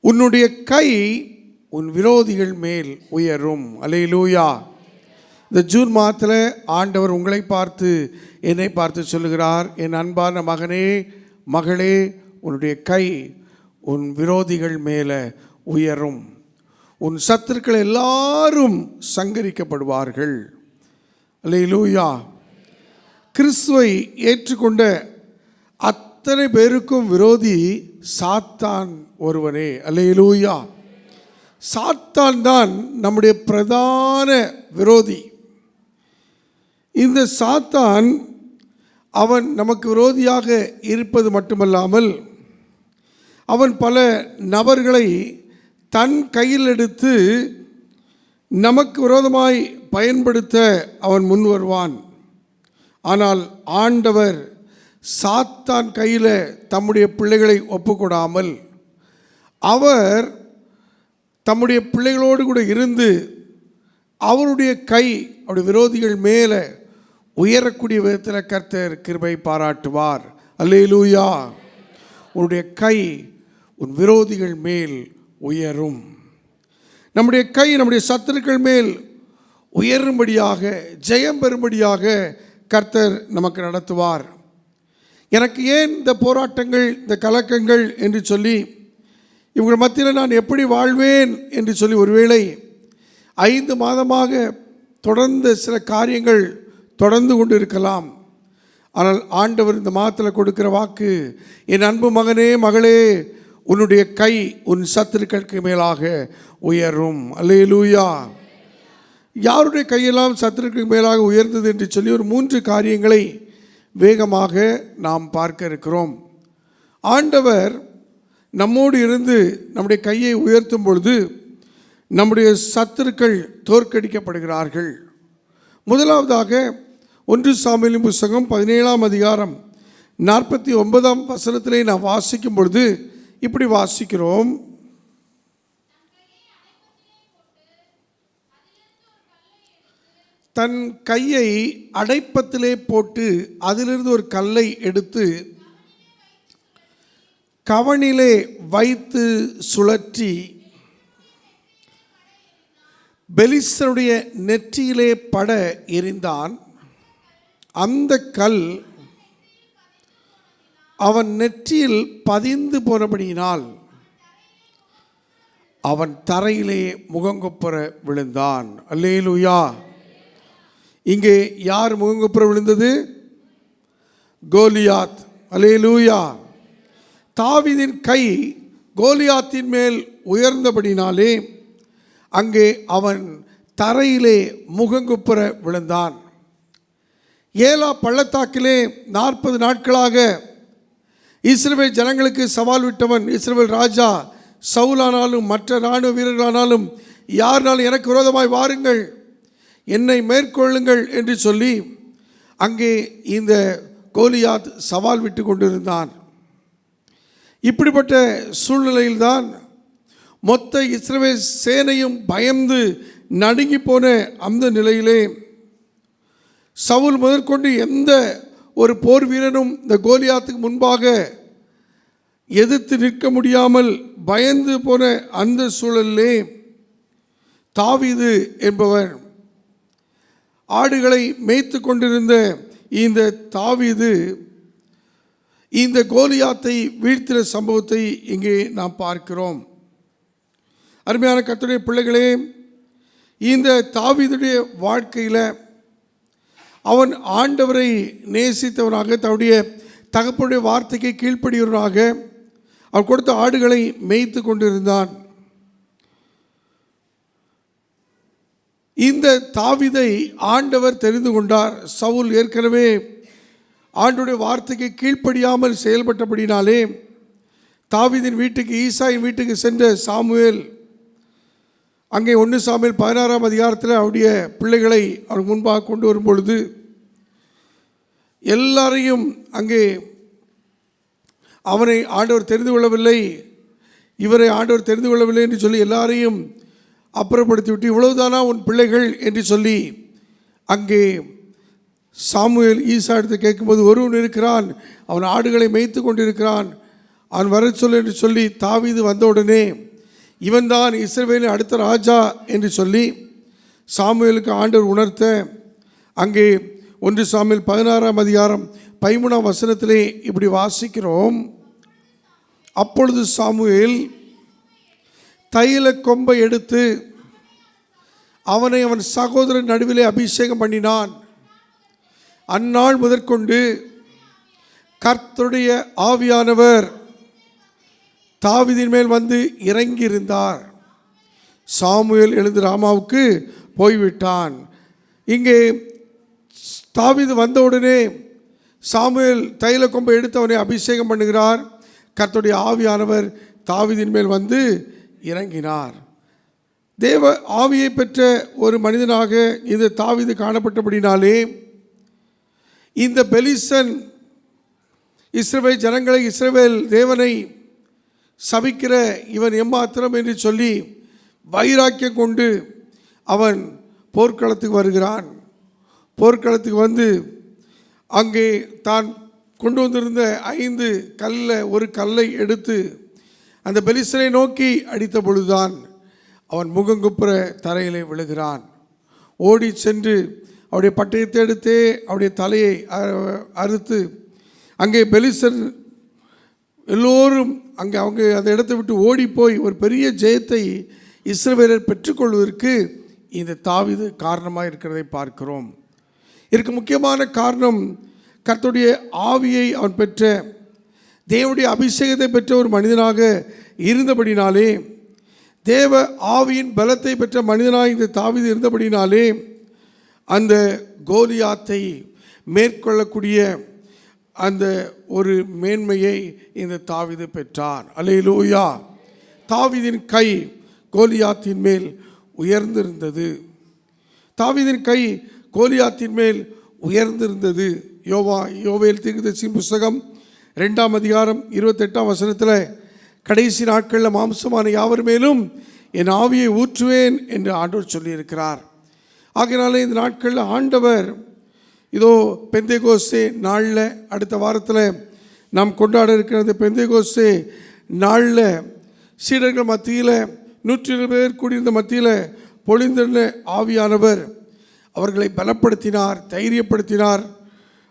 உன்னுடைய கை உன் விரோதிகள் மேல் உயரும். அல்லேலூயா. இந்த ஜூன் மாதத்தில் ஆண்டவர் உங்களை பார்த்து என்னை பார்த்து சொல்லுகிறார், என் அன்பான மகனே மகளே, உன்னுடைய கை உன் விரோதிகள் மேலே உயரும், உன் சத்துருக்கள் எல்லாரும் சங்கரிக்கப்படுவார்கள். அல்லேலூயா. கிறிஸ்துவை ஏற்றுக்கொண்ட அத்தனை பேருக்கும் விரோதி சாத்தான் ஒருவனே. அல்லேலூயா. சாத்தான் தான் நம்முடைய பிரதான விரோதி. இந்த சாத்தான் அவன் நமக்கு விரோதியாக இருப்பது மட்டுமல்லாமல் அவன் பல நபர்களை தன் கையில் எடுத்து நமக்கு விரோதமாய் பயன்படுத்த அவன் முன் வருவான். ஆனால் ஆண்டவர் சாத்தான் கையில் தம்முடைய பிள்ளைகளை ஒப்புக்கொடாமல் அவர் தம்முடைய பிள்ளைகளோடு கூட இருந்து அவருடைய கை அவருடைய விரோதிகள் மேலே உயரக்கூடிய விதத்தில் கர்த்தர் கிருபை பாராட்டுவார். அல்லேலூயா. உன்னுடைய கை உன் விரோதிகள் மேல் உயரும். நம்முடைய கை நம்முடைய சத்துருக்கள் மேல் உயரும்படியாக, ஜெயம் பெறும்படியாக கர்த்தர் நமக்கு நடத்துவார். எனக்கு ஏன் இந்த போராட்டங்கள், இந்த கலக்கங்கள் என்று சொல்லி, இவங்க மத்தியில் நான் எப்படி வாழ்வேன் என்று சொல்லி ஒருவேளை 5 மாதமாக தொடர்ந்து சில காரியங்கள் தொடர்ந்து கொண்டு இருக்கலாம். ஆனால் ஆண்டவர் இந்த மாதத்தில் கொடுக்கிற வாக்கு, என் அன்பு மகனே மகளே, உன்னுடைய கை உன் சத்துருக்களுக்கு மேலாக உயரும். அல்லேலூயா. யாருடைய கையெல்லாம் சத்துருக்களுக்கு மேலாக உயர்ந்தது என்று சொல்லி ஒரு 3 காரியங்களை வேகமாக நாம் பார்க்க இருக்கிறோம். ஆண்டவர் நம்மோடு இருந்து நம்முடைய கையை உயர்த்தும் பொழுது நம்முடைய சத்துருக்கள் தோற்கடிக்கப்படுகிறார்கள். முதலாவதாக 1 சாமுவேலின் புஸ்தகம் 17ஆம் அதிகாரம் 49ஆம் வசனத்திலே நாம் வாசிக்கும் பொழுது இப்படி வாசிக்கிறோம். தன் கையை அடைப்பத்திலே போட்டு அதிலிருந்து ஒரு கல்லை எடுத்து கவனிலே வைத்து சுழற்றி பெலிஸ்தருடைய நெற்றியிலே பட எறிந்தான். அந்த கல் அவன் நெற்றியில் பதிந்து போனபடியினால் அவன் தரையிலே முகங்குப்புற விழுந்தான். அல்லேலூயா. இங்கே யார் முகங்குப்புற விழுந்தது? கோலியாத். அல்லேலூயா. தாவீதின் கை கோலியாத்தின் மேல் உயர்ந்தபடினாலே அங்கே அவன் தரையிலே முகங்குப்புற விழுந்தான். ஏலா பள்ளத்தாக்கிலே 40 நாட்களாக இஸ்ரவேல் ஜனங்களுக்கு சவால் விட்டவன் இஸ்ரவேல் ராஜா சவுலானாலும் மற்ற இராணுவ வீரர்களானாலும் யாருனாலும் எனக்கு விரோதமாய் வாருங்கள், என்னை மேற்கொள்ளுங்கள் என்று சொல்லி அங்கே இந்த கோலியாத் சவால் விட்டு கொண்டிருந்தான். இப்படிப்பட்ட சூழ்நிலையில்தான் மொத்த இஸ்ரவேல் சேனையும் பயந்து நடுங்கி போன அந்த நிலையிலே சவுல் முதற்கொண்டு எந்த ஒரு போர் வீரனும் இந்த கோலியாத்துக்கு முன்பாக எதிர்த்து நிற்க முடியாமல் பயந்து போன அந்த சூழலிலே தாவீது என்பவர் ஆடுகளை மேய்த்து கொண்டிருந்த இந்த தாவீது இந்த கோலியாத்தை வீழ்த்தின சம்பவத்தை இங்கே நாம் பார்க்கிறோம். அருமையான கர்த்தருடைய பிள்ளைகளே, இந்த தாவீதுடைய வாழ்க்கையில் அவன் ஆண்டவரை நேசித்தவனாக, தன்னுடைய தகப்பனுடைய வார்த்தைக்கு கீழ்ப்படியவனாக அவன் கொடுத்த ஆடுகளை மேய்த்து கொண்டிருந்தான். இந்த தாவீதை ஆண்டவர் தெரிந்து கொண்டார். சவுல் ஏற்கனவே ஆண்டவருடைய வார்த்தைக்கு கீழ்ப்படியாமல் செயல்பட்டபடினாலே தாவீதின் வீட்டுக்கு, ஈசாயின் வீட்டுக்கு சென்ற சாமுவேல் அங்கே 1 சாமுவேல் 16ஆம் அதிகாரத்தில் அவருடைய பிள்ளைகளை அவர் முன்பாக கொண்டு வரும் பொழுது எல்லாரையும் அங்கே அவனை ஆண்டவர் தெரிந்து கொள்ளவில்லை, இவரை ஆண்டவர் தெரிந்து கொள்ளவில்லை என்று சொல்லி எல்லாரையும் அப்புறப்படுத்திவிட்டு இவ்வளவுதானா உன் பிள்ளைகள் என்று சொல்லி அங்கே சாமுவேல் ஈசா எடுத்து கேட்கும்போது ஒருவன் இருக்கிறான், அவன் ஆடுகளை மேய்த்து கொண்டிருக்கிறான், அவன் வர சொல் என்று சொல்லி தாவீது வந்தவுடனே இவன்தான் இஸ்ரவேலின் அடுத்த ராஜா என்று சொல்லி சாமுவேலுக்கு ஆண்டவர் உணர்த்த அங்கே 1 சாமுவேல் 16ஆம் அதிகாரம் 13ஆம் வசனத்திலே இப்படி வாசிக்கிறோம். அப்பொழுது சாமுவேல் தைல கொம்பை எடுத்து அவனை அவன் சகோதரன் நடுவிலே அபிஷேகம் பண்ணினான். அந்நாள் முதற்கொண்டு கர்த்தருடைய ஆவியானவர் தாவீதின் மேல் வந்து இறங்கியிருந்தார். சாமுவேல் எழுந்து ராமாவுக்கு போய்விட்டான். இங்கே தாவீது வந்தவுடனே சாமுவேல் தைல கொம்பை எடுத்து அவனை அபிஷேகம் பண்ணுகிறார். கர்த்தருடைய ஆவியானவர் தாவீதின் மேல் வந்து இறங்கினார். தேவ ஆவியை பெற்ற ஒரு மனிதனாக இந்த தாவீது காணப்பட்டபடினாலே இந்த பெலிஸ்தன் இஸ்ரவேல் ஜனங்களை, இஸ்ரவேல் தேவனை சபிக்கிற இவன் எம்மாத்திரம் என்று சொல்லி வைராக்கியம் கொண்டு அவன் போர்க்களத்துக்கு வருகிறான். போர்க்களத்துக்கு வந்து அங்கே தான் கொண்டு வந்திருந்த 5 கல்லில் ஒரு கல்லை எடுத்து அந்த பெலிஸ்தனை நோக்கி அடித்த பொழுதுதான் அவன் முகங்குப்புற தரையிலே விழுகிறான். ஓடி சென்று அவருடைய பட்டயத்தை எடுத்தே அவருடைய தலையை அறுத்து அங்கே பெலிஸ்தர் எல்லோரும் அங்கே அவங்க அந்த இடத்தை விட்டு ஓடிப்போய் ஒரு பெரிய ஜெயத்தை இஸ்ரவேலர் பெற்றுக்கொள்வதற்கு இந்த தாவீது காரணமாக இருக்கிறதை பார்க்கிறோம். இதற்கு முக்கியமான காரணம் கர்த்தருடைய ஆவியை அவன் பெற்ற, தேவனுடைய அபிஷேகத்தை பெற்ற ஒரு மனிதனாக இருந்தபடினாலே, தேவ ஆவியின் பலத்தை பெற்ற மனிதனாக இந்த தாவீது இருந்தபடினாலே அந்த கோலியாத்தை மேற்கொள்ளக்கூடிய அந்த ஒரு மேன்மையை இந்த தாவீது பெற்றார். அல்லேலூயா. தாவீதின் கை கோலியாத்தின் மேல் உயர்ந்திருந்தது. தாவீதின் கை கோலியாத்தின் மேல் உயர்ந்திருந்தது. யோவேல் தீர்க்கதரிசியின் புஸ்தகம் 2ஆம் அதிகாரம் 28ஆம் வசனத்தில் கடைசி நாட்களில் மாம்சமான யாவர் மேலும் என் ஆவியை ஊற்றுவேன் என்று ஆண்டவர் சொல்லியிருக்கிறார். ஆகையினாலே இந்த நாட்களில் ஆண்டவர் இதோ பெந்தேகோஸ்தே நாளில் அடுத்த வாரத்தில் நாம் கொண்டாட இருக்கிற அந்த பெந்தேகோஸ்தே நாளில் சீடர்கள் மத்தியில் 120 பேர் கூடியிருந்த மத்தியில் பொழிந்த ஆவியானவர் அவர்களை பலப்படுத்தினார், தைரியப்படுத்தினார்,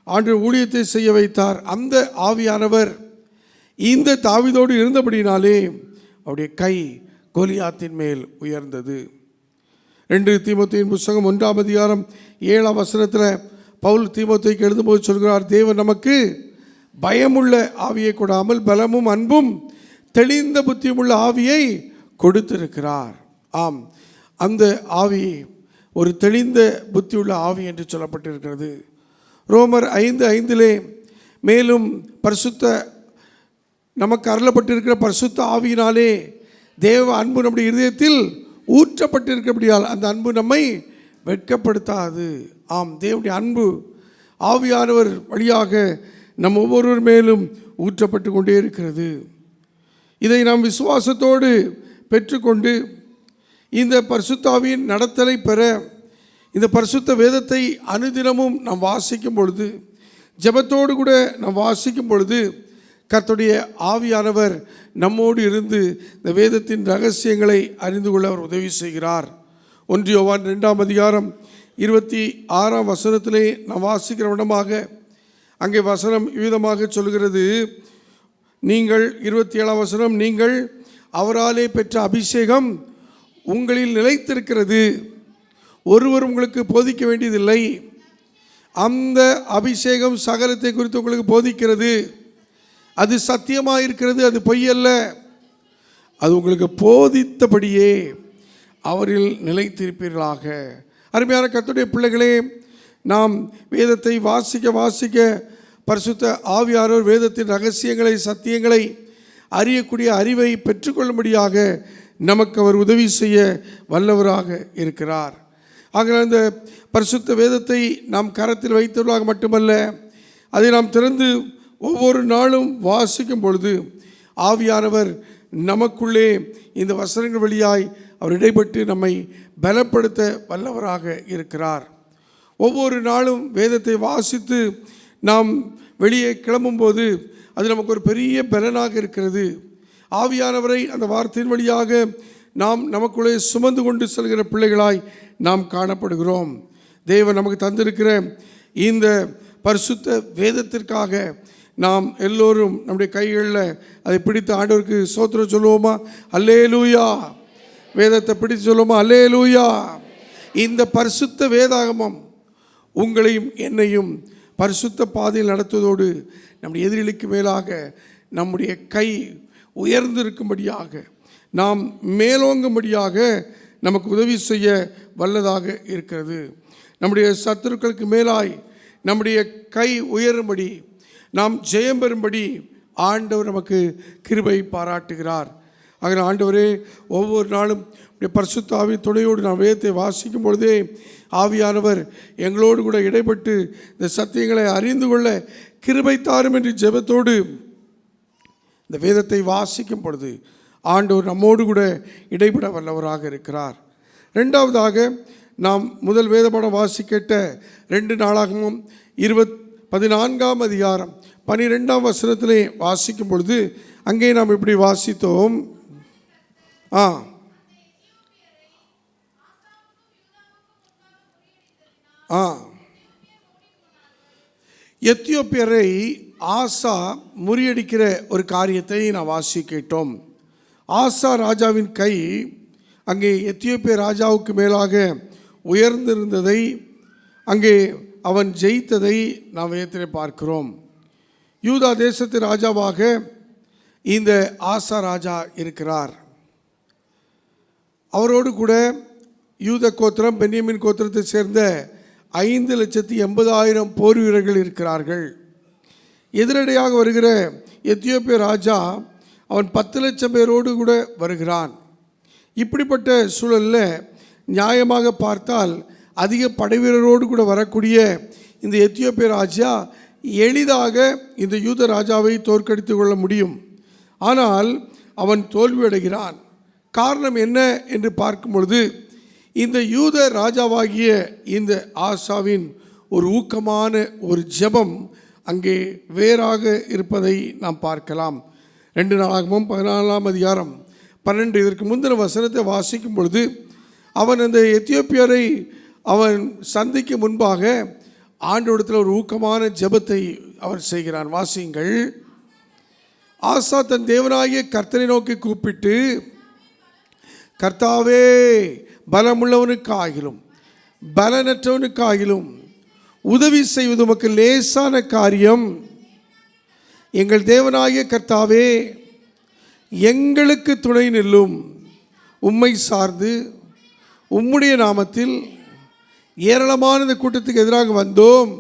ஆண்டவர் ஊழியத்தை செய்ய வைத்தார். அந்த ஆவியானவர் இந்த தாவீதோடு இருந்தபடினாலே அவருடைய கை கோலியாத்தின் மேல் உயர்ந்தது. 2 தீமோத்தேயின் புஸ்தகம் 1ஆம் அதிகாரம் 7ஆம் வசனத்தில் பவுல் தீமோத்தேயுக்கு எழுதும்போது சொல்கிறார், தேவன் நமக்கு பயமுள்ள ஆவியை கொடாமல் பலமும் அன்பும் தெளிந்த புத்தியுமுள்ள ஆவியை கொடுத்திருக்கிறார். ஆம், அந்த ஆவி ஒரு தெளிந்த புத்தியுள்ள ஆவி என்று சொல்லப்பட்டிருக்கிறது. ரோமர் 5:5 மேலும் பரிசுத்த நமக்கு அருளப்பட்டிருக்கிற பரிசுத்த ஆவியினாலே தேவ அன்பு நம்முடைய இருதயத்தில் ஊற்றப்பட்டிருக்கிறபடியால் அந்த அன்பு நம்மை வெட்கப்படுத்தாது. ஆம், தேவனுடைய அன்பு ஆவியானவர் வழியாக நம் ஒவ்வொருவர் மேலும் ஊற்றப்பட்டு கொண்டே இருக்கிறது. இதை நாம் விசுவாசத்தோடு பெற்றுக்கொண்டு இந்த பரிசுத்த ஆவியின் நடத்தலை பெற இந்த பரிசுத்த வேதத்தை அனுதினமும் நாம் வாசிக்கும் பொழுது, ஜெபத்தோடு கூட நாம் வாசிக்கும் பொழுது கர்த்தருடைய ஆவியானவர் நம்மோடு இருந்து இந்த வேதத்தின் ரகசியங்களை அறிந்து கொள்ள அவர் உதவி செய்கிறார். 1 யோவான் 2:26 நாம் வாசிக்கிற விடமாக அங்கே வசனம் விதமாக சொல்கிறது. நீங்கள் 27 நீங்கள் அவராலே பெற்ற அபிஷேகம் உங்களில் நிலைத்திருக்கிறது, ஒருவர் உங்களுக்கு போதிக்க வேண்டியதில்லை. அந்த அபிஷேகம் சகலத்தை குறித்து உங்களுக்கு போதிக்கிறது. அது சத்தியமாக இருக்கிறது, அது பொய்யல்ல. அது உங்களுக்கு போதித்தபடியே அவரில் நிலைத்திருப்பீர்களாக. அருமையான கர்த்தருடைய பிள்ளைகளே, நாம் வேதத்தை வாசிக்க பரிசுத்த ஆவியானவர் வேதத்தின் ரகசியங்களை சத்தியங்களை அறியக்கூடிய அறிவை பெற்றுக்கொள்ளும்படியாக நமக்கு அவர் உதவி செய்ய வல்லவராக இருக்கிறார். ஆக அந்த பரிசுத்த வேதத்தை நாம் கரத்தில் வைத்துள்ளதாக மட்டுமல்ல, அதை நாம் திறந்து ஒவ்வொரு நாளும் வாசிக்கும் பொழுது ஆவியானவர் நமக்குள்ளே இந்த வசனங்கள் வழியாய் அவர் இடைப்பட்டு நம்மை பலப்படுத்த வல்லவராக இருக்கிறார். ஒவ்வொரு நாளும் வேதத்தை வாசித்து நாம் வெளியே கிளம்பும்போது அது நமக்கு ஒரு பெரிய பலனாக இருக்கிறது. ஆவியானவரை அந்த வார்த்தையின் வழியாக நாம் நமக்குள்ளே சுமந்து கொண்டு செல்கிற பிள்ளைகளாய் நாம் காணப்படுகிறோம். தேவன் நமக்கு தந்திருக்கிற இந்த பரிசுத்த வேதத்திற்காக நாம் எல்லோரும் நம்முடைய கைகளில் அதை பிடித்து ஆண்டவருக்கு ஸ்தோத்திரம் சொல்லுவோமா? அல்லேலூயா. வேதத்தை பிடித்து சொல்லுவோமா? அல்லேலூயா. இந்த பரிசுத்த வேதாகமம் உங்களையும் என்னையும் பரிசுத்த பாதையில் நடத்துவதோடு நம்முடைய எதிரிகளுக்கு மேலாக நம்முடைய கை உயர்ந்திருக்கும்படியாக, நாம் மேலோங்கும்படியாக நமக்கு உதவி செய்ய வல்லதாக இருக்கிறது. நம்முடைய சத்துருக்களுக்கு மேலாய் நம்முடைய கை உயரும்படி, நாம் ஜெயம் பெறும்படி ஆண்டவர் நமக்கு கிருபை பாராட்டுகிறார். ஆக ஆண்டவரே, ஒவ்வொரு நாளும் பரிசுத்த ஆவி துணையோடு நாம் வேதத்தை வாசிக்கும் பொழுதே ஆவியானவர் எங்களோடு கூட இடைப்பட்டு இந்த சத்தியங்களை அறிந்து கொள்ள கிருபை தாரும் என்று ஜெபத்தோடு இந்த வேதத்தை வாசிக்கும் பொழுது ஆண்டவர் நம்மோடு கூட இடைப்பட வல்லவராக இருக்கிறார். ரெண்டாவதாக, நாம் முதல் வேதபாடம் வாசிக்கட்ட 2 நாளாகமும் 14 12 வாசிக்கும் பொழுது அங்கே நாம் இப்படி வாசித்தோம். எத்தியோப்பியரை ஆசா முறியடிக்கிற ஒரு காரியத்தை நாம் வாசிக்கிட்டோம். ஆசா ராஜாவின் கை அங்கே எத்தியோப்பிய ராஜாவுக்கு மேலாக உயர்ந்திருந்ததை, அங்கே அவன் ஜெயித்ததை நாம் வேதத்திலே பார்க்கிறோம். யூதா தேசத்து ராஜாவாக இந்த ஆசா ராஜா இருக்கிறார். அவரோடு கூட யூத கோத்திரம், பென்யமின் கோத்திரத்தை சேர்ந்த 5,80,000 போர் வீரர்கள் இருக்கிறார்கள். எதிரடையாக வருகிற எத்தியோப்பிய ராஜா அவன் 10 லட்சம் பேரோடு கூட வருகிறான். இப்படிப்பட்ட சூழலில் நியாயமாக பார்த்தால் அதிக படைவீரரோடு கூட வரக்கூடிய இந்த எத்தியோப்பிய ராஜா எளிதாக இந்த யூத ராஜாவை தோற்கடித்து கொள்ள முடியும். ஆனால் அவன் தோல்வியடைகிறான். காரணம் என்ன என்று பார்க்கும் பொழுது, இந்த யூத ராஜாவாகிய இந்த ஆசாவின் ஒரு ஊக்கமான ஒரு ஜெபம் அங்கே வேறாக இருப்பதை நாம் பார்க்கலாம். 2 நாளாகமும் 14 இதற்கு முந்தின வசனத்தை வாசிக்கும் பொழுது, அவன் அந்த எத்தியோப்பியரை அவன் சந்திக்க முன்பாக ஆண்டவரிடத்தில் ஒரு ஊக்கமான ஜெபத்தை அவன் செய்கிறான். வாசியுங்கள். ஆசா தன் தேவனாகிய கர்த்தரை நோக்கி கூப்பிட்டு, கர்த்தாவே, பலமுள்ளவனுக்காகிலும் பலனற்றவனுக்காகிலும் உதவி செய்வது உமக்கு லேசான காரியம். எங்கள் தேவனாகிய கர்த்தாவே, எங்களுக்கு துணை நில்லும். உம்மை சார்ந்து உம்முடைய நாமத்தில் ஏராளமான இந்த கூட்டத்துக்கு எதிராக வந்தோம்.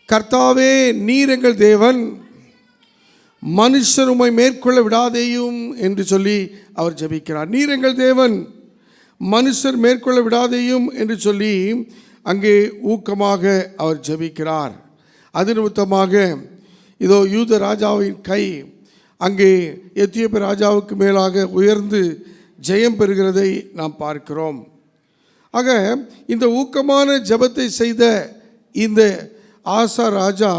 கர்த்தாவே, நீர் எங்கள் தேவன், மனுஷர் உம்மை மேற்கொள்ள விடாதேயும் என்று சொல்லி அவர் ஜெபிக்கிறார். நீர் எங்கள் தேவன், மனுஷர் மேற்கொள்ள விடாதேயும் என்று சொல்லி அங்கே ஊக்கமாக அவர் ஜெபிக்கிறார். அது நிமித்தமாக இதோ யூத ராஜாவின் கை அங்கே எத்தியோப்பிய ராஜாவுக்கு மேலாக உயர்ந்து ஜெயம் பெறுகிறதை நாம் பார்க்கிறோம். ஆக இந்த ஊக்கமான ஜெபத்தை செய்த இந்த ஆசா ராஜா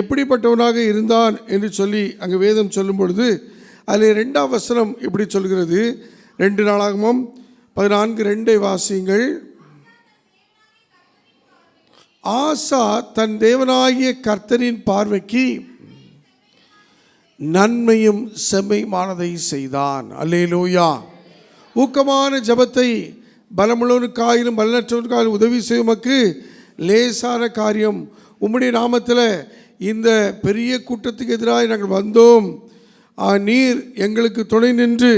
எப்படிப்பட்டவனாக இருந்தான் என்று சொல்லி அங்கே வேதம் சொல்லும் பொழுது அதில் 2ஆம் வசனம் இப்படி சொல்கிறது. 2 நாளாகமம் 14:2 வாசியுங்கள். ஆசா தன் தேவனாகிய கர்த்தரின் பார்வைக்கு நன்மையும் செம்மையானதை செய்தான். அல்லேலூயா. ஊக்கமான ஜெபத்தை பலமுள்ளவனுக்காயிலும் பலனற்றவனுக்காயிலும் உதவி செய்வதற்கு லேசான காரியம். உம்முடைய நாமத்தில் இந்த பெரிய கூட்டத்துக்கு எதிராக நாங்கள் வந்தோம். நீர் எங்களுக்கு துணை நின்று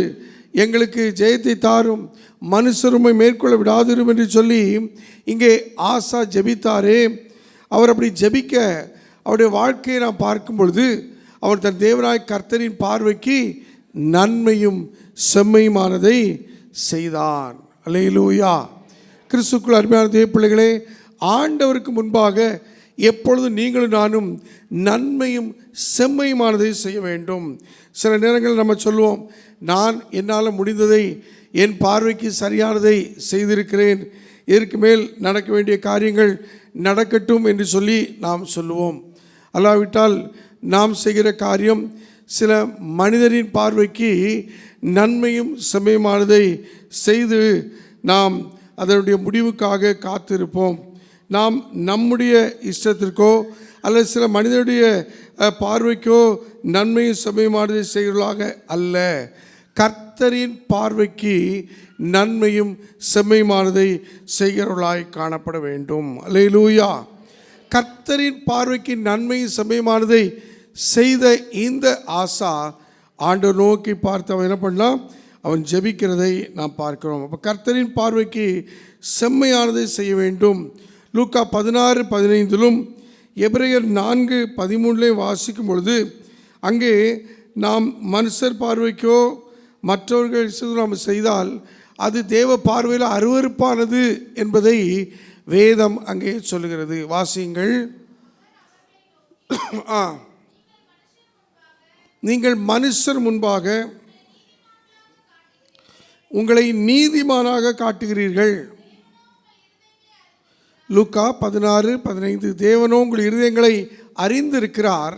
எங்களுக்கு ஜெயத்தை தாரும், மனுஷருமை மேற்கொள்ள விடாதிரும் என்று சொல்லி இங்கே ஆசா ஜெபித்தாரே. அவர் அப்படி ஜெபிக்க அவருடைய வாழ்க்கையை நாம் பார்க்கும் பொழுது அவர் தன் தேவனாய் கர்த்தரின் பார்வைக்கு நன்மையும் செம்மையுமானதை செய்தான். அல்லேலூயா. கிறிஸ்துக்குள் அருமையான தேவ பிள்ளைகளே, ஆண்டவருக்கு முன்பாக எப்பொழுதும் நீங்களும் நானும் நன்மையும் செம்மையுமானதை செய்ய வேண்டும். சில நேரங்களில் நம்ம சொல்லுவோம், நான் என்னால் முடிந்ததை என் பார்வைக்கு சரியானதை செய்திருக்கிறேன், இதற்கு மேல் நடக்க வேண்டிய காரியங்கள் நடக்கட்டும் என்று சொல்லி நாம் சொல்லுவோம். அல்லாவிட்டால் நாம் செய்கிற காரியம் சில மனிதரின் பார்வைக்கு நன்மையும் செம்மையுமானதை செய்து நாம் அதனுடைய முடிவுக்காக காத்திருப்போம். நாம் நம்முடைய இஷ்டத்திற்கோ அல்லது சில மனிதனுடைய பார்வைக்கோ நன்மையும் செம்மையுமானதை செய்கிறவர்களாக அல்ல, கர்த்தரின் பார்வைக்கு நன்மையும் செம்மையுமானதை செய்கிறவர்களாய் காணப்பட வேண்டும். அல்லேலூயா. கர்த்தரின் பார்வைக்கு நன்மையும் செம்மையுமானதை செய்த இந்த ஆசா ஆண்டவர் நோக்கி பார்த்து அவன் என்ன பண்ணலாம், அவன் ஜெபிக்கிறதை நாம் பார்க்கிறோம். அப்போ கர்த்தரின் பார்வைக்கு செம்மையானதை செய்ய வேண்டும். லூக்கா 16:15 எபிரேயர் 4:13 வாசிக்கும் பொழுது அங்கே நாம் மனுஷர் பார்வைக்கோ மற்றவர்கள் நாம் செய்தால் அது தேவ பார்வையில் அருவருப்பானது என்பதை வேதம் அங்கே சொல்லுகிறது. வாசியுங்கள். நீங்கள் மனுஷர் முன்பாக உங்களை நீதிமானாக காட்டுகிறீர்கள். லூக்கா 16:15 தேவனோ உங்கள் இருதயங்களை அறிந்திருக்கிறார்,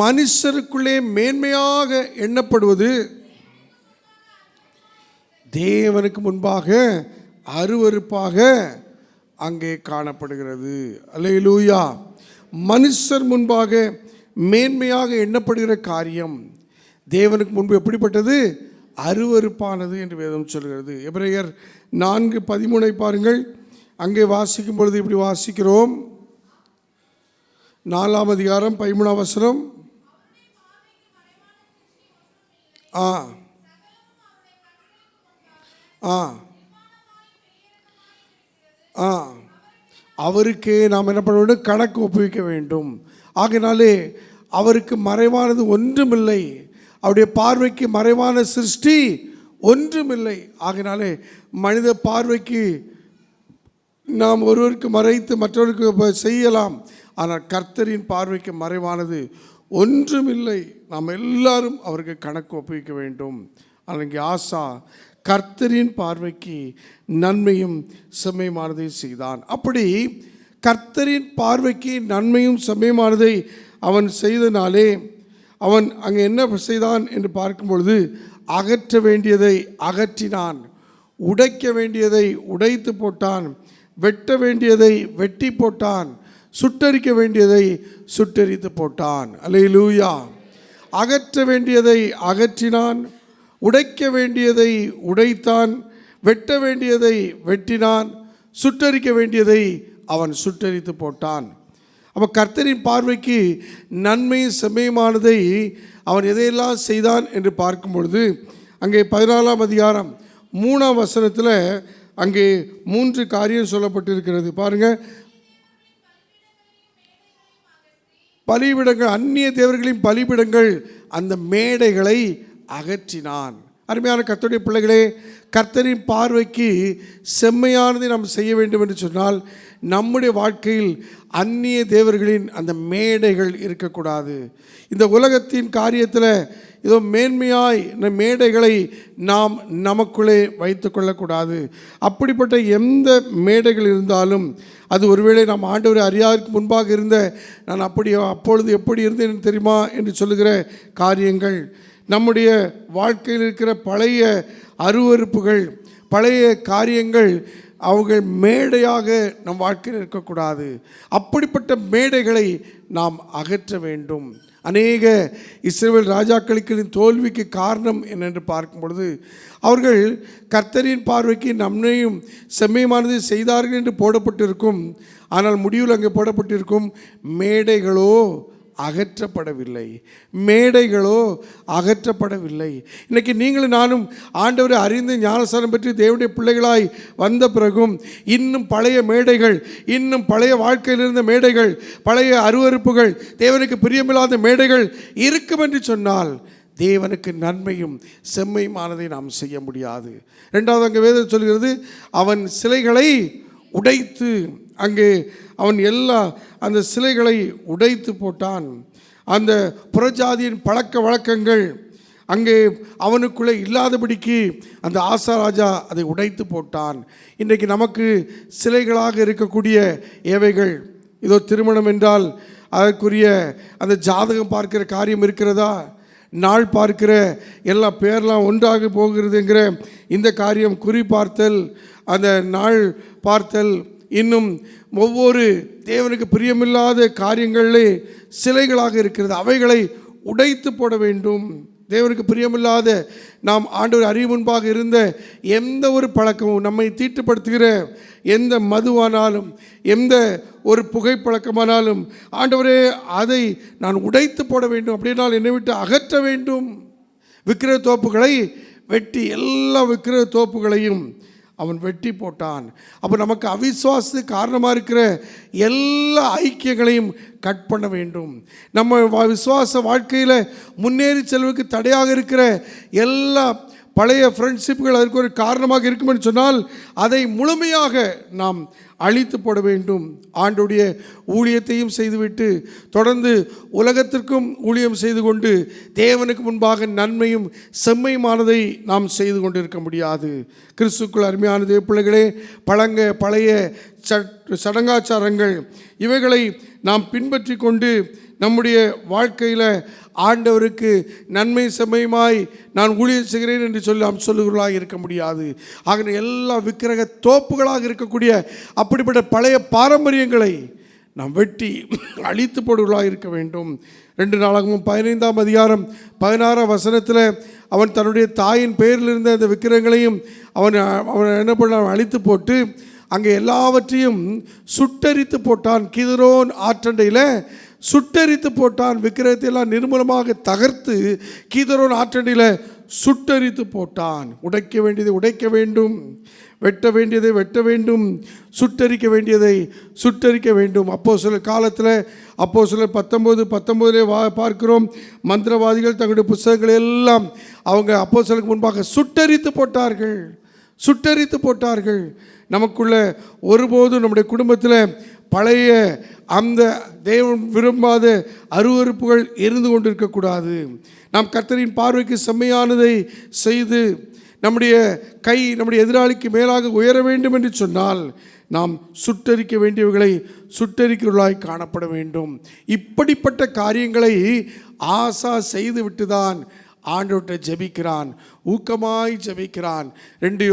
மனுஷருக்குள்ளே மேன்மையாக எண்ணப்படுவது தேவனுக்கு முன்பாக அருவருப்பாக அங்கே காணப்படுகிறது. அல்லேலூயா. மனுஷர் முன்பாக மேன்மையாக எண்ணப்படுகிற காரியம் தேவனுக்கு முன்பு எப்படிப்பட்டது, அருவருப்பானது என்று வேதம் சொல்கிறது. எபிரேயர் 4:13 பாருங்கள். அங்கே வாசிக்கும் பொழுது இப்படி வாசிக்கிறோம். 4ஆம் அதிகாரம் 13ஆம் வசனம். அவருக்கே நாம் என்ன பண்ண வேண்டும், கணக்கு ஒப்புவிக்க வேண்டும். ஆகையினாலே அவருக்கு மறைவானது ஒன்றுமில்லை, அவருடைய பார்வைக்கு மறைவான சிருஷ்டி ஒன்றுமில்லை. ஆகையினாலே மனித பார்வைக்கு நாம் ஒருவருக்கு மறைத்து மற்றவருக்கு செய்யலாம், ஆனால் கர்த்தரின் பார்வைக்கு மறைவானது ஒன்றுமில்லை. நாம் எல்லாரும் அவருக்கு கணக்கு ஒப்புவிக்க வேண்டும். ஆனால் இங்கே ஆசா கர்த்தரின் பார்வைக்கு நன்மையும் செம்மையுமானதை செய்தான். அப்படி கர்த்தரின் பார்வைக்கு நன்மையும் செம்மையுமானதை அவன் செய்தனாலே அவன் அங்கே என்ன செய்தான் என்று பார்க்கும் பொழுது, அகற்ற வேண்டியதை அகற்றினான், உடைக்க வேண்டியதை உடைத்து போட்டான், வெட்ட வேண்டியதை வெட்டி போட்டான், சுட்டரிக்க வேண்டியதை சுட்டரித்து போட்டான். அல்லேலூயா. அகற்ற வேண்டியதை அகற்றினான், உடைக்க வேண்டியதை உடைத்தான், வெட்ட வேண்டியதை வெட்டினான், சுட்டரிக்க வேண்டியதை அவன் சுட்டரித்து போட்டான். அப்போ கர்த்தரின் பார்வைக்கு நன்மை செம்மையுமானதை அவன் எதையெல்லாம் செய்தான் என்று பார்க்கும் பொழுது அங்கே 14ஆம் அதிகாரம் 3ஆம் வசனத்தில் அங்கே 3 காரியம் சொல்லப்பட்டிருக்கிறது. பாருங்கள், பலிபீடங்கள், அந்நிய தேவர்களின் பலிபீடங்கள், அந்த மேடைகளை அகற்றினான். அருமையான கர்த்தருடைய பிள்ளைகளே, கர்த்தரின் பார்வைக்கு செம்மையானதை நாம் செய்ய வேண்டும் என்று சொன்னால் நம்முடைய வாழ்க்கையில் அந்நிய தேவர்களின் அந்த மேடைகள் இருக்கக்கூடாது. இந்த உலகத்தின் காரியத்தில் ஏதோ மேன்மையாய் இந்த மேடைகளை நாம் நமக்குள்ளே வைத்து கொள்ளக்கூடாது. அப்படிப்பட்ட எந்த மேடைகள் இருந்தாலும் அது ஒருவேளை நாம் ஆண்டவரை அறியாதற்கு முன்பாக இருந்த நான் அப்பொழுது எப்படி இருந்தேன் தெரியுமா என்று சொல்லுகிற காரியங்கள், நம்முடைய வாழ்க்கையில் இருக்கிற பழைய அருவருப்புகள், பழைய காரியங்கள், அவர்கள் மேடையாக நம் வாழ்க்கையில் இருக்கக்கூடாது. அப்படிப்பட்ட மேடைகளை நாம் அகற்ற வேண்டும். அநேக இஸ்ரவேல் ராஜாக்களின் தோல்விக்கு காரணம் என்னென்று பார்க்கும் பொழுது, அவர்கள் கர்த்தரின் பார்வைக்கு நம்மையும் செம்மையானதை செய்தார்கள் என்று போடப்பட்டிருக்கும். ஆனால் முடிவில் அங்கே போடப்பட்டிருக்கும், மேடைகளோ அகற்றப்படவில்லை, மேடைகளோ அகற்றப்படவில்லை. இன்றைக்கி நீங்களும் நானும் ஆண்டவரை அறிந்து ஞானஸ்நானம் பெற்று தேவனுடைய பிள்ளைகளாய் வந்த பிறகும் இன்னும் பழைய மேடைகள், இன்னும் பழைய வாழ்க்கையில் இருந்த மேடைகள், பழைய அருவருப்புகள், தேவனுக்கு பிரியமில்லாத மேடைகள் இருக்கும் என்று சொன்னால் தேவனுக்கு நன்மையும் செம்மையுமானதை நாம் செய்ய முடியாது. ரெண்டாவது அங்கே வேதம் சொல்கிறது, அவன் சிலைகளை உடைத்து, அங்கே அவன் எல்லா அந்த சிலைகளை உடைத்து போட்டான். அந்த புறஜாதியின் பழக்க வழக்கங்கள் அங்கே அவனுக்குள்ளே இல்லாதபடிக்கு அந்த ஆசா ராஜா அதை உடைத்து போட்டான். இன்றைக்கு நமக்கு சிலைகளாக இருக்கக்கூடிய ஏவைகள், இதோ திருமணம் என்றால் அதற்குரிய அந்த ஜாதகம் பார்க்கிற காரியம் இருக்கிறதா, நாள் பார்க்கிற எல்லா பேர்லாம் ஒன்றாக போகிறதுங்கிற இந்த காரியம், குறி பார்த்தல், அந்த நாள் பார்த்தல், இன்னும் ஒவ்வொரு தேவனுக்கு பிரியமில்லாத காரியங்களே சிலைகளாக இருக்கிறது. அவைகளை உடைத்து போட வேண்டும். தேவனுக்கு பிரியமில்லாத நாம் ஆண்டவர் அறிய முன்பாக இருந்த எந்த ஒரு பழக்கமும், நம்மை தீட்டுப்படுத்துகிற எந்த மதுவானாலும், எந்த ஒரு புகைப்பழக்கமானாலும், ஆண்டவரே அதை நான் உடைத்து போட வேண்டும், அப்படின்னால் என்னை விட்டு அகற்ற வேண்டும். விக்கிரக தோப்புகளை வெட்டி, எல்லா விக்கிரக தோப்புகளையும் அவன் வெட்டி போட்டான். அப்போ நமக்கு அவிசுவாசத்துக்கு காரணமாக இருக்கிற எல்லா ஐக்கியங்களையும் கட் பண்ண வேண்டும். நம்ம விசுவாச வாழ்க்கையில் முன்னேறி செல்வதற்கு தடையாக இருக்கிற எல்லா பழைய ஃப்ரெண்ட்ஷிப்புகள் அதற்கு ஒரு காரணமாக இருக்குமென்னு சொன்னால் அதை முழுமையாக நாம் அழித்து போட வேண்டும். ஆண்டுடைய ஊழியத்தையும் செய்துவிட்டு தொடர்ந்து உலகத்திற்கும் ஊழியம் செய்து கொண்டு தேவனுக்கு முன்பாக நன்மையும் செம்மையுமானதை நாம் செய்து கொண்டிருக்க முடியாது. கிறிஸ்துக்குள் அருமையான தேவ பிள்ளைகளே, பழைய சடங்காச்சாரங்கள் இவைகளை நாம் பின்பற்றி கொண்டு நம்முடைய வாழ்க்கையில் ஆண்டவருக்கு நன்மை செம்மையுமாய் நான் ஊழியம் செய்கிறேன் என்று சொல்லி நாம் சொல்லுகிறவர்களாக இருக்க முடியாது. ஆக எல்லா விக்கிரக தோப்புகளாக இருக்கக்கூடிய அப்படிப்பட்ட பழைய பாரம்பரியங்களை நாம் வெட்டி அழித்து போடுவர்களாக இருக்க வேண்டும். 2 நாளாகவும் 15ஆம் அதிகாரம் 16ஆம் வசனத்தில் அவன் தன்னுடைய தாயின் பெயரில் இருந்த அந்த விக்கிரகங்களையும் அவன் என்ன பண்ண அழித்து போட்டு அங்கே எல்லாவற்றையும் சுட்டரித்து போட்டான். கிதரோன் ஆற்றண்டையில் சுட்டரித்து போட்டான். விக்கிரகத்தை எல்லாம் நிர்மூலமாக தகர்த்து கீதரோன் ஆற்றண்டில் சுட்டரித்து போட்டான். உடைக்க வேண்டியதை உடைக்க வேண்டும், வெட்ட வேண்டியதை வெட்ட வேண்டும், சுட்டரிக்க வேண்டியதை சுட்டரிக்க வேண்டும். அப்போஸ்தலர் காலத்தில் அப்போஸ்தலர் 19:19 பார்க்கிறோம், மந்திரவாதிகள் தங்களுடைய புத்தகங்களை எல்லாம் அவங்க அப்போஸ்தலருக்கு முன்பாக சுட்டரித்து போட்டார்கள், சுட்டரித்து போட்டார்கள். நமக்குள்ள ஒருபோதும் நம்முடைய குடும்பத்தில் பழைய அந்த தேவன் விரும்பாத அருவருப்புகள் இருந்து கொண்டிருக்கக்கூடாது. நாம் கர்த்தரின் பார்வைக்கு செம்மையானதை செய்து நம்முடைய கை நம்முடைய எதிராளிக்கு மேலாக உயர வேண்டும் என்று சொன்னால் நாம் சுட்டரிக்க வேண்டியவர்களை சுட்டரிக்கிறவர்களாய் காணப்பட வேண்டும். இப்படிப்பட்ட காரியங்களை ஆசா செய்து விட்டுதான் ஆண்டவர்கிட்ட ஜெபிக்கிறான், ஊக்கமாய் ஜெபிக்கிறான். 2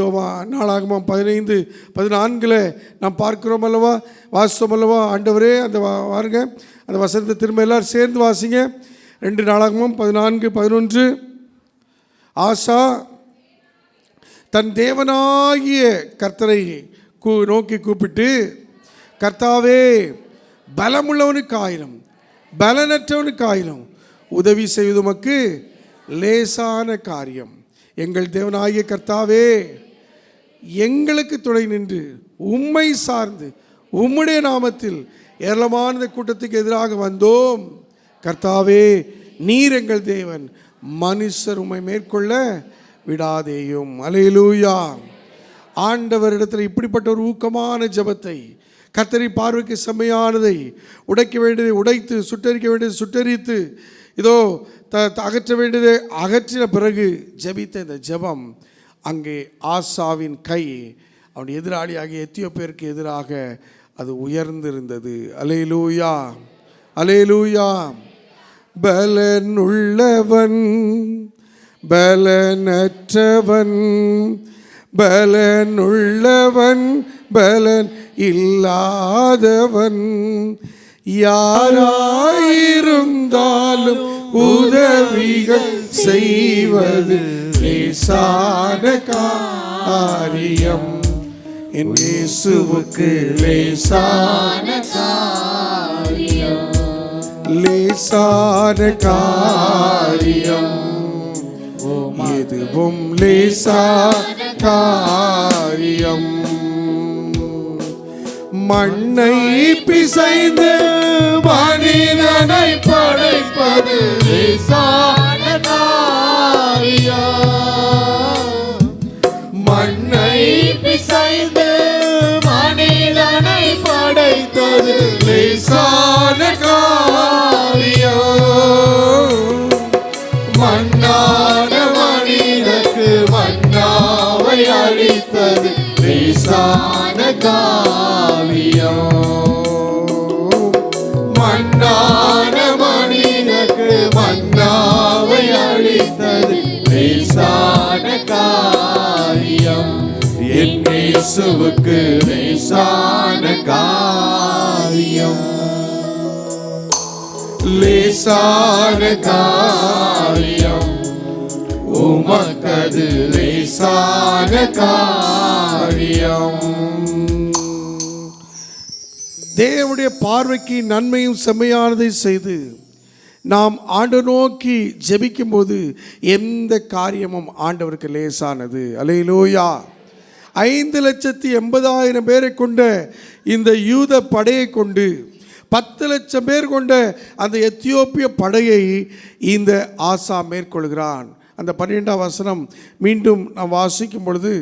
நாளாகமம் 15:14 நாம் பார்க்கிறோம் அல்லவா, வாசித்தோம் அல்லவா. ஆண்டவரே அந்த வாருங்க அந்த வசனத்தை திரும்ப எல்லாரும் சேர்ந்து வாசிங்க. 2 நாளாகமம் 14:11 ஆசா தன் தேவனாகிய கர்த்தரை நோக்கி கூப்பிட்டு, கர்த்தாவே பலமுள்ளவனுக்காயிலும் பலனற்றவனுக்காயிலும் உதவி செய்வதுமக்கு லேசான காரியம். எங்கள் தேவனாகிய கர்த்தாவே, எங்களுக்கு துணை நின்று உம்மை சார்ந்து உம்முடைய நாமத்தில் ஏராளமான இந்த கூட்டத்துக்கு எதிராக வந்தோம். கர்த்தாவே, நீர் எங்கள் தேவன், மனுஷர் உம்மை மேற்கொள்ள விடாதேயும். அல்லேலூயா. ஆண்டவரிடத்தில் இப்படிப்பட்ட ஒரு ஊக்கமான ஜெபத்தை, கர்த்தரின் பார்வைக்கு செம்மையானதை, உடைக்க வேண்டியதை உடைத்து, சுட்டரிக்க வேண்டியதை சுட்டரித்து, இதோ அகற்ற வேண்டியதை அகற்றின பிறகு ஜெபித்த இந்த ஜெபம், அங்கே ஆசாவின் கை அவன் எதிராளியாகிய எத்தியோப்பியருக்கு எதிராக அது உயர்ந்திருந்தது. அல்லேலூயா, அல்லேலூயா. பலன் உள்ளவன் பலனற்றவன், பலன் உள்ளவன் பலன் இல்லாதவன், யாராயிருந்தாலும் உதவிகள் செய்வது லேசான காரியம். என் இயேசுவுக்கு லேசான காரியம், லேசான காரியம், எதுவும் லேசான காரியம். மண்ணை பிசைந்து மனிதனை படைப்பது லேசான காரியம். மண்ணை பிசைந்து மனிதனை படைத்தது லேசான காரியம். மண்ணான மனிதனுக்கு மன்னாவை அளித்தது லேசான காரியம். மண்ணான மனிதனுக்கு மன்னாவை அளித்தது லேசான காரியம். என் இயேசுவுக்கு லேசான காரியம், லேசான காரியம். உமக்கது லேசான காரியம். தேவனுடைய பார்வைக்கு நன்மையும் செம்மையானதை செய்து நாம் ஆண்டு நோக்கி ஜெபிக்கும் போது எந்த காரியமும் ஆண்டவருக்கு லேசானது. அல்லேலூயா. 5,80,000 பேரை கொண்ட இந்த யூத படையை கொண்டு 10,00,000 பேர் கொண்ட அந்த எத்தியோப்பிய படையை இந்த ஆசா மேற்கொள்கிறான். அந்த 12ஆம் வசனம் மீண்டும் நாம் வாசிக்கும் பொழுது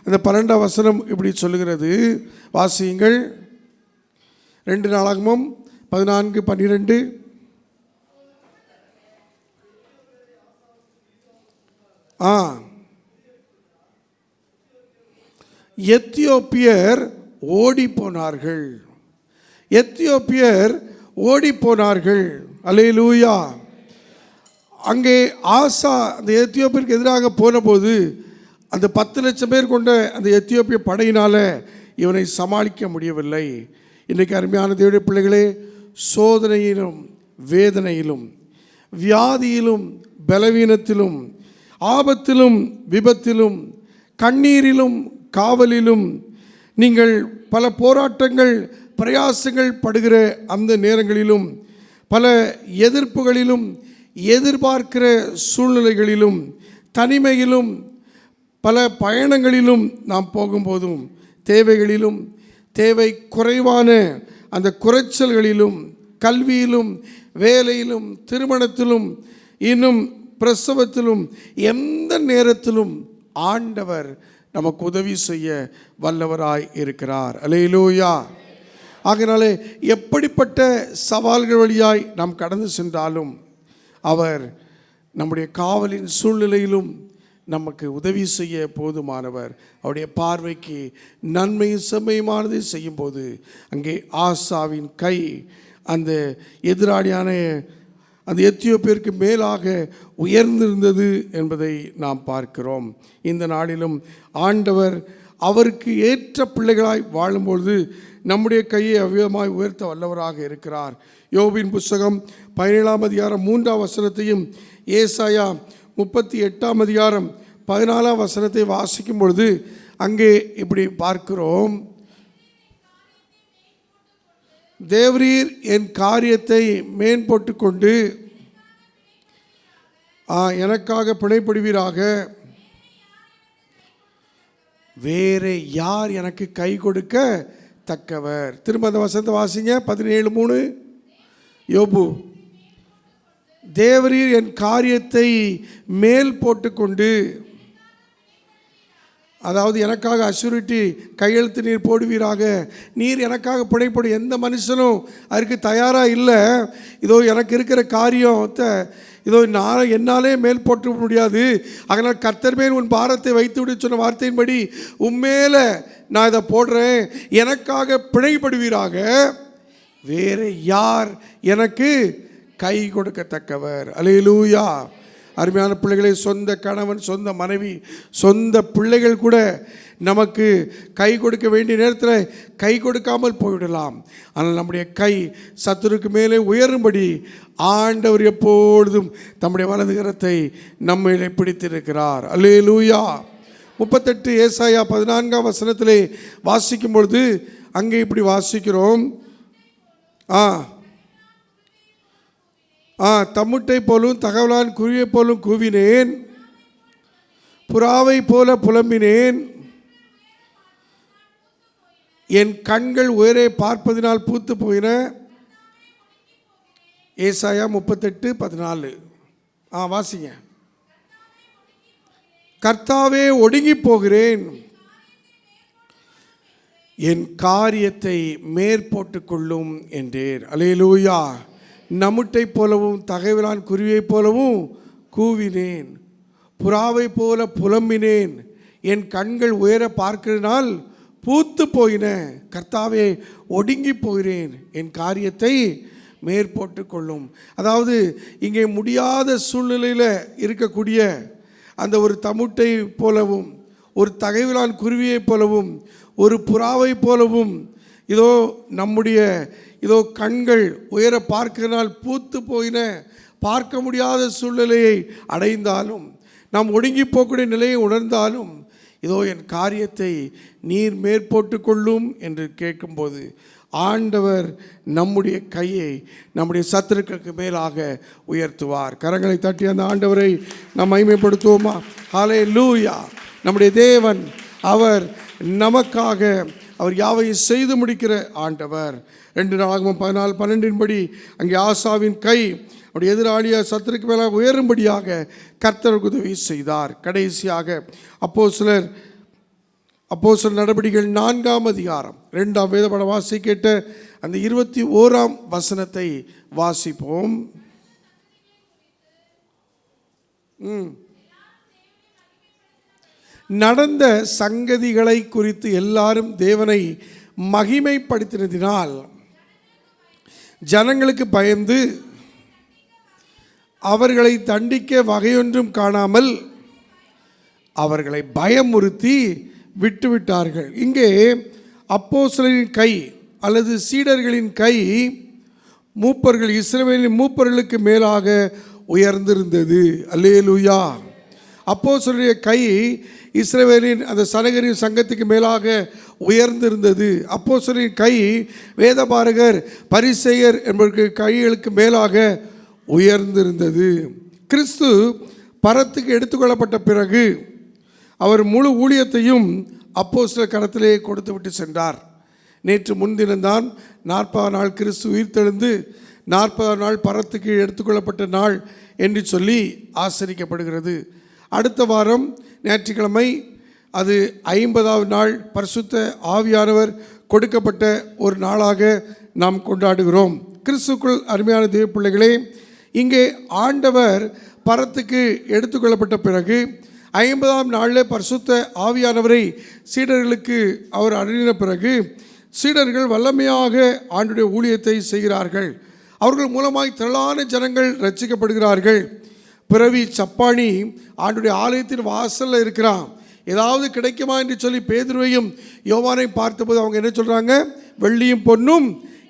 அந்த 12ஆம் வசனம் இப்படி சொல்லுகிறது. வாசியுங்கள். 2 நாளாகமம் 14:12. எத்தியோப்பியர் ஓடி போனார்கள், எத்தியோப்பியர் ஓடி போனார்கள். அல்லேலூயா. அங்கே ஆசா அந்த எத்தியோப்பியருக்கு எதிராக போனபோது அந்த 10,00,000 பேர் கொண்ட அந்த எத்தியோப்பிய படையினால் இவனை சமாளிக்க முடியவில்லை. இன்றைக்கு அருமையான தேவனுடைய பிள்ளைகளே, சோதனையிலும் வேதனையிலும் வியாதியிலும் பலவீனத்திலும் ஆபத்திலும் விபத்திலும் கண்ணீரிலும் காவலிலும் நீங்கள் பல போராட்டங்கள் பிரயாசங்கள் படுகிற அந்த நேரங்களிலும் பல எதிர்ப்புகளிலும் எதிர்பார்க்கிற சூழ்நிலைகளிலும் தனிமையிலும் பல பயணங்களிலும் நாம் போகும்போதும் தேவைகளிலும் தேவை குறைவான அந்த குறைச்சல்களிலும் கல்வியிலும் வேலையிலும் திருமணத்திலும் இன்னும் பிரசவத்திலும் எந்த நேரத்திலும் ஆண்டவர் நமக்கு உதவி செய்ய வல்லவராய் இருக்கிறார். அல்லேலூயா. ஆகையினாலே எப்படிப்பட்ட சவால்கள் வழியாய் நாம் கடந்து சென்றாலும் அவர் நம்முடைய காவலின் சூழ்நிலையிலும் நமக்கு உதவி செய்ய போதுமானவர். அவருடைய பார்வைக்கு நன்மையும் செம்மையுமானதை செய்யும்போது அங்கே ஆசாவின் கை அந்த எதிராளியான அந்த எத்தியோப்பியருக்கு மேலாக உயர்ந்திருந்தது என்பதை நாம் பார்க்கிறோம். இந்த நாளிலும் ஆண்டவர் அவருக்கு ஏற்ற பிள்ளைகளாய் வாழும்பொழுது நம்முடைய கையை அவ்விதமாய் உயர்த்த வல்லவராக இருக்கிறார். யோபின் புஸ்தகம் 17ஆம் அதிகாரம் 3ஆம் வசனத்தையும் ஏசாயா 38ஆம் அதிகாரம் 14ஆம் வசனத்தை வாசிக்கும் பொழுது அங்கே இப்படி பார்க்கிறோம். தேவரீர் என் காரியத்தை மேன்போட்டு கொண்டு எனக்காக பிணைப்படுவீராக. வேற யார் எனக்கு கை கொடுக்க தக்கவர்? திரும்ப அந்த வசனத்தை வாசிங்க. 17:3. யோபு, தேவரீர் என் காரியத்தை மேல் போட்டுக்கொண்டு, அதாவது எனக்காக அஷ்யூரிட்டி கையெழுத்து நீர் போடுவீராக, நீர் எனக்காக பிழைப்படும். எந்த மனுஷனும் அதற்கு தயாராக இல்லை. இதோ எனக்கு இருக்கிற காரியத்தை இதோ நான் என்னாலே மேல் போட்டு முடியாது, அதனால் கர்த்தர் மேல் உன் பாரத்தை வைத்து விட சொன்ன வார்த்தையின்படி உண்மையில நான் இதை போடுறேன், எனக்காக பிழைப்படுவீராக. வேறு யார் எனக்கு கை கொடுக்கத்தக்கவர்? அல்லேலூயா. அருமையான பிள்ளைகளை, சொந்த கணவன், சொந்த மனைவி, சொந்த பிள்ளைகள் கூட நமக்கு கை கொடுக்க வேண்டிய நேரத்தில் கை கொடுக்காமல் போய்விடலாம். ஆனால் நம்முடைய கை சத்துருக்கு மேலே உயரும்படி ஆண்டவர் எப்பொழுதும் தம்முடைய வலது கரத்தை நம்மிலே பிடித்திருக்கிறார். அல்லேலூயா. 38 ஏசாயா 14 வசனத்திலே வாசிக்கும் பொழுது அங்கே இப்படி வாசிக்கிறோம். தம்முட்டை போலும் தகவலான் குருவியை போலும் கூவினேன், புறாவை போல புலம்பினேன், என் கண்கள் உயரே பார்ப்பதினால் பூத்து போயின. ஏசாயா 38:14. வாசிங்க. கர்த்தாவே ஒடுங்கி போகிறேன், என் காரியத்தை மேற்போட்டு கொள்ளும் என்றேர். அல்லேலூயா. நமுட்டை போலவும் தகைவிலான் குருவியை போலவும் கூவினேன், புறாவை போல புலம்பினேன், என் கண்கள் உயர பார்க்கிறனால் பூத்து போயின. கர்த்தாவே ஒடுங்கி போகிறேன், என் காரியத்தை மேற்போட்டு கொள்ளும். அதாவது இங்கே முடியாத சூழ்நிலையில் இருக்கக்கூடிய அந்த ஒரு தமுட்டை போலவும், ஒரு தகைவிலான் குருவியை போலவும், ஒரு புறாவை போலவும் இதோ நம்முடைய இதோ கண்கள் உயர பார்க்கிறனால் பூத்து போயின பார்க்க முடியாத சூழ்நிலையை அடைந்தாலும், நாம் ஒடுங்கி போகக்கூடிய நிலையை உணர்ந்தாலும், இதோ என் காரியத்தை நீர் மேற்போட்டு கொள்ளும் என்று கேட்கும்போது ஆண்டவர் நம்முடைய கையை நம்முடைய சத்துருக்களுக்கு மேலாக உயர்த்துவார். கரங்களை தட்டி அந்த ஆண்டவரை நாம் மகிமைப்படுத்துவோமா? ஹல்லேலூயா. நம்முடைய தேவன், அவர் நமக்காக அவர் யாவையும் செய்து முடிக்கிற ஆண்டவர். 2 நாளாகமம் 14:12 அங்கே ஆசாவின் கை அவருடைய எதிராளிய சத்துருக்கு மேலாக உயரும்படியாக கர்த்தர் உதவி செய்தார். கடைசியாக அப்போஸ்தலர் நடபடிகள் 4ஆம் அதிகாரம் 2ஆம் வேதபாட வாசி கேட்ட அந்த 21ஆம் வசனத்தை வாசிப்போம். நடந்த சங்கதிகளை குறித்து எல்லாரும் தேவனை மகிமைப்படுத்தினதினால் ஜனங்களுக்கு பயந்து அவர்களை தண்டிக்க வகையொன்றும் காணாமல் அவர்களை பயமுறுத்தி விட்டுவிட்டார்கள். இங்கே அப்போஸ்தலரின் கை அல்லது சீடர்களின் கை மூப்பர்கள், இஸ்ரவேலின் மூப்பர்களுக்கு மேலாக உயர்ந்திருந்தது. அல்லேலூயா. அப்போஸ்தலருடைய கை இஸ்ரவேலின் அந்த சனகரின் சங்கத்துக்கு மேலாக உயர்ந்திருந்தது. அப்போஸ்தலரின் கை வேதபாரகர், பரிசேயர் என்பவருக்கு கைகளுக்கு மேலாக உயர்ந்திருந்தது. கிறிஸ்து பரத்துக்கு எடுத்துக்கொள்ளப்பட்ட பிறகு அவர் முழு ஊழியத்தையும் அப்போஸ்தலர் கரத்திலே கொடுத்து விட்டு சென்றார். நேற்று முன்தினம்தான் 40 நாள் கிறிஸ்து உயிர்த்தெழுந்து 40 நாள் பரத்துக்கு எடுத்துக்கொள்ளப்பட்ட நாள் என்று சொல்லி ஆசரிக்கப்படுகிறது. அடுத்த வாரம் ஞாயிற்றுக்கிழமை அது 50வது நாள் பரிசுத்த ஆவியானவர் கொடுக்கப்பட்ட ஒரு நாளாக நாம் கொண்டாடுகிறோம். கிறிஸ்துக்குள் அருமையான தேவ பிள்ளைகளே, இங்கே ஆண்டவர் பரத்துக்கு எடுத்துக்கொள்ளப்பட்ட பிறகு 50ஆம் நாளில் பரிசுத்த ஆவியானவரை சீடர்களுக்கு அவர் அருளின பிறகு சீடர்கள் வல்லமையாக ஆண்டுடைய ஊழியத்தை செய்கிறார்கள். அவர்கள் மூலமாய் திரளான ஜனங்கள் ரட்சிக்கப்படுகிறார்கள். பிறவி சப்பானி ஆண்டுடைய ஆலயத்தின் வாசலில் இருக்கிறான். ஏதாவது கிடைக்குமா என்று சொல்லி பேதுருவையும் யோவானை பார்த்தபோது அவங்க என்ன சொல்கிறாங்க? வெள்ளியும் பொன்னும்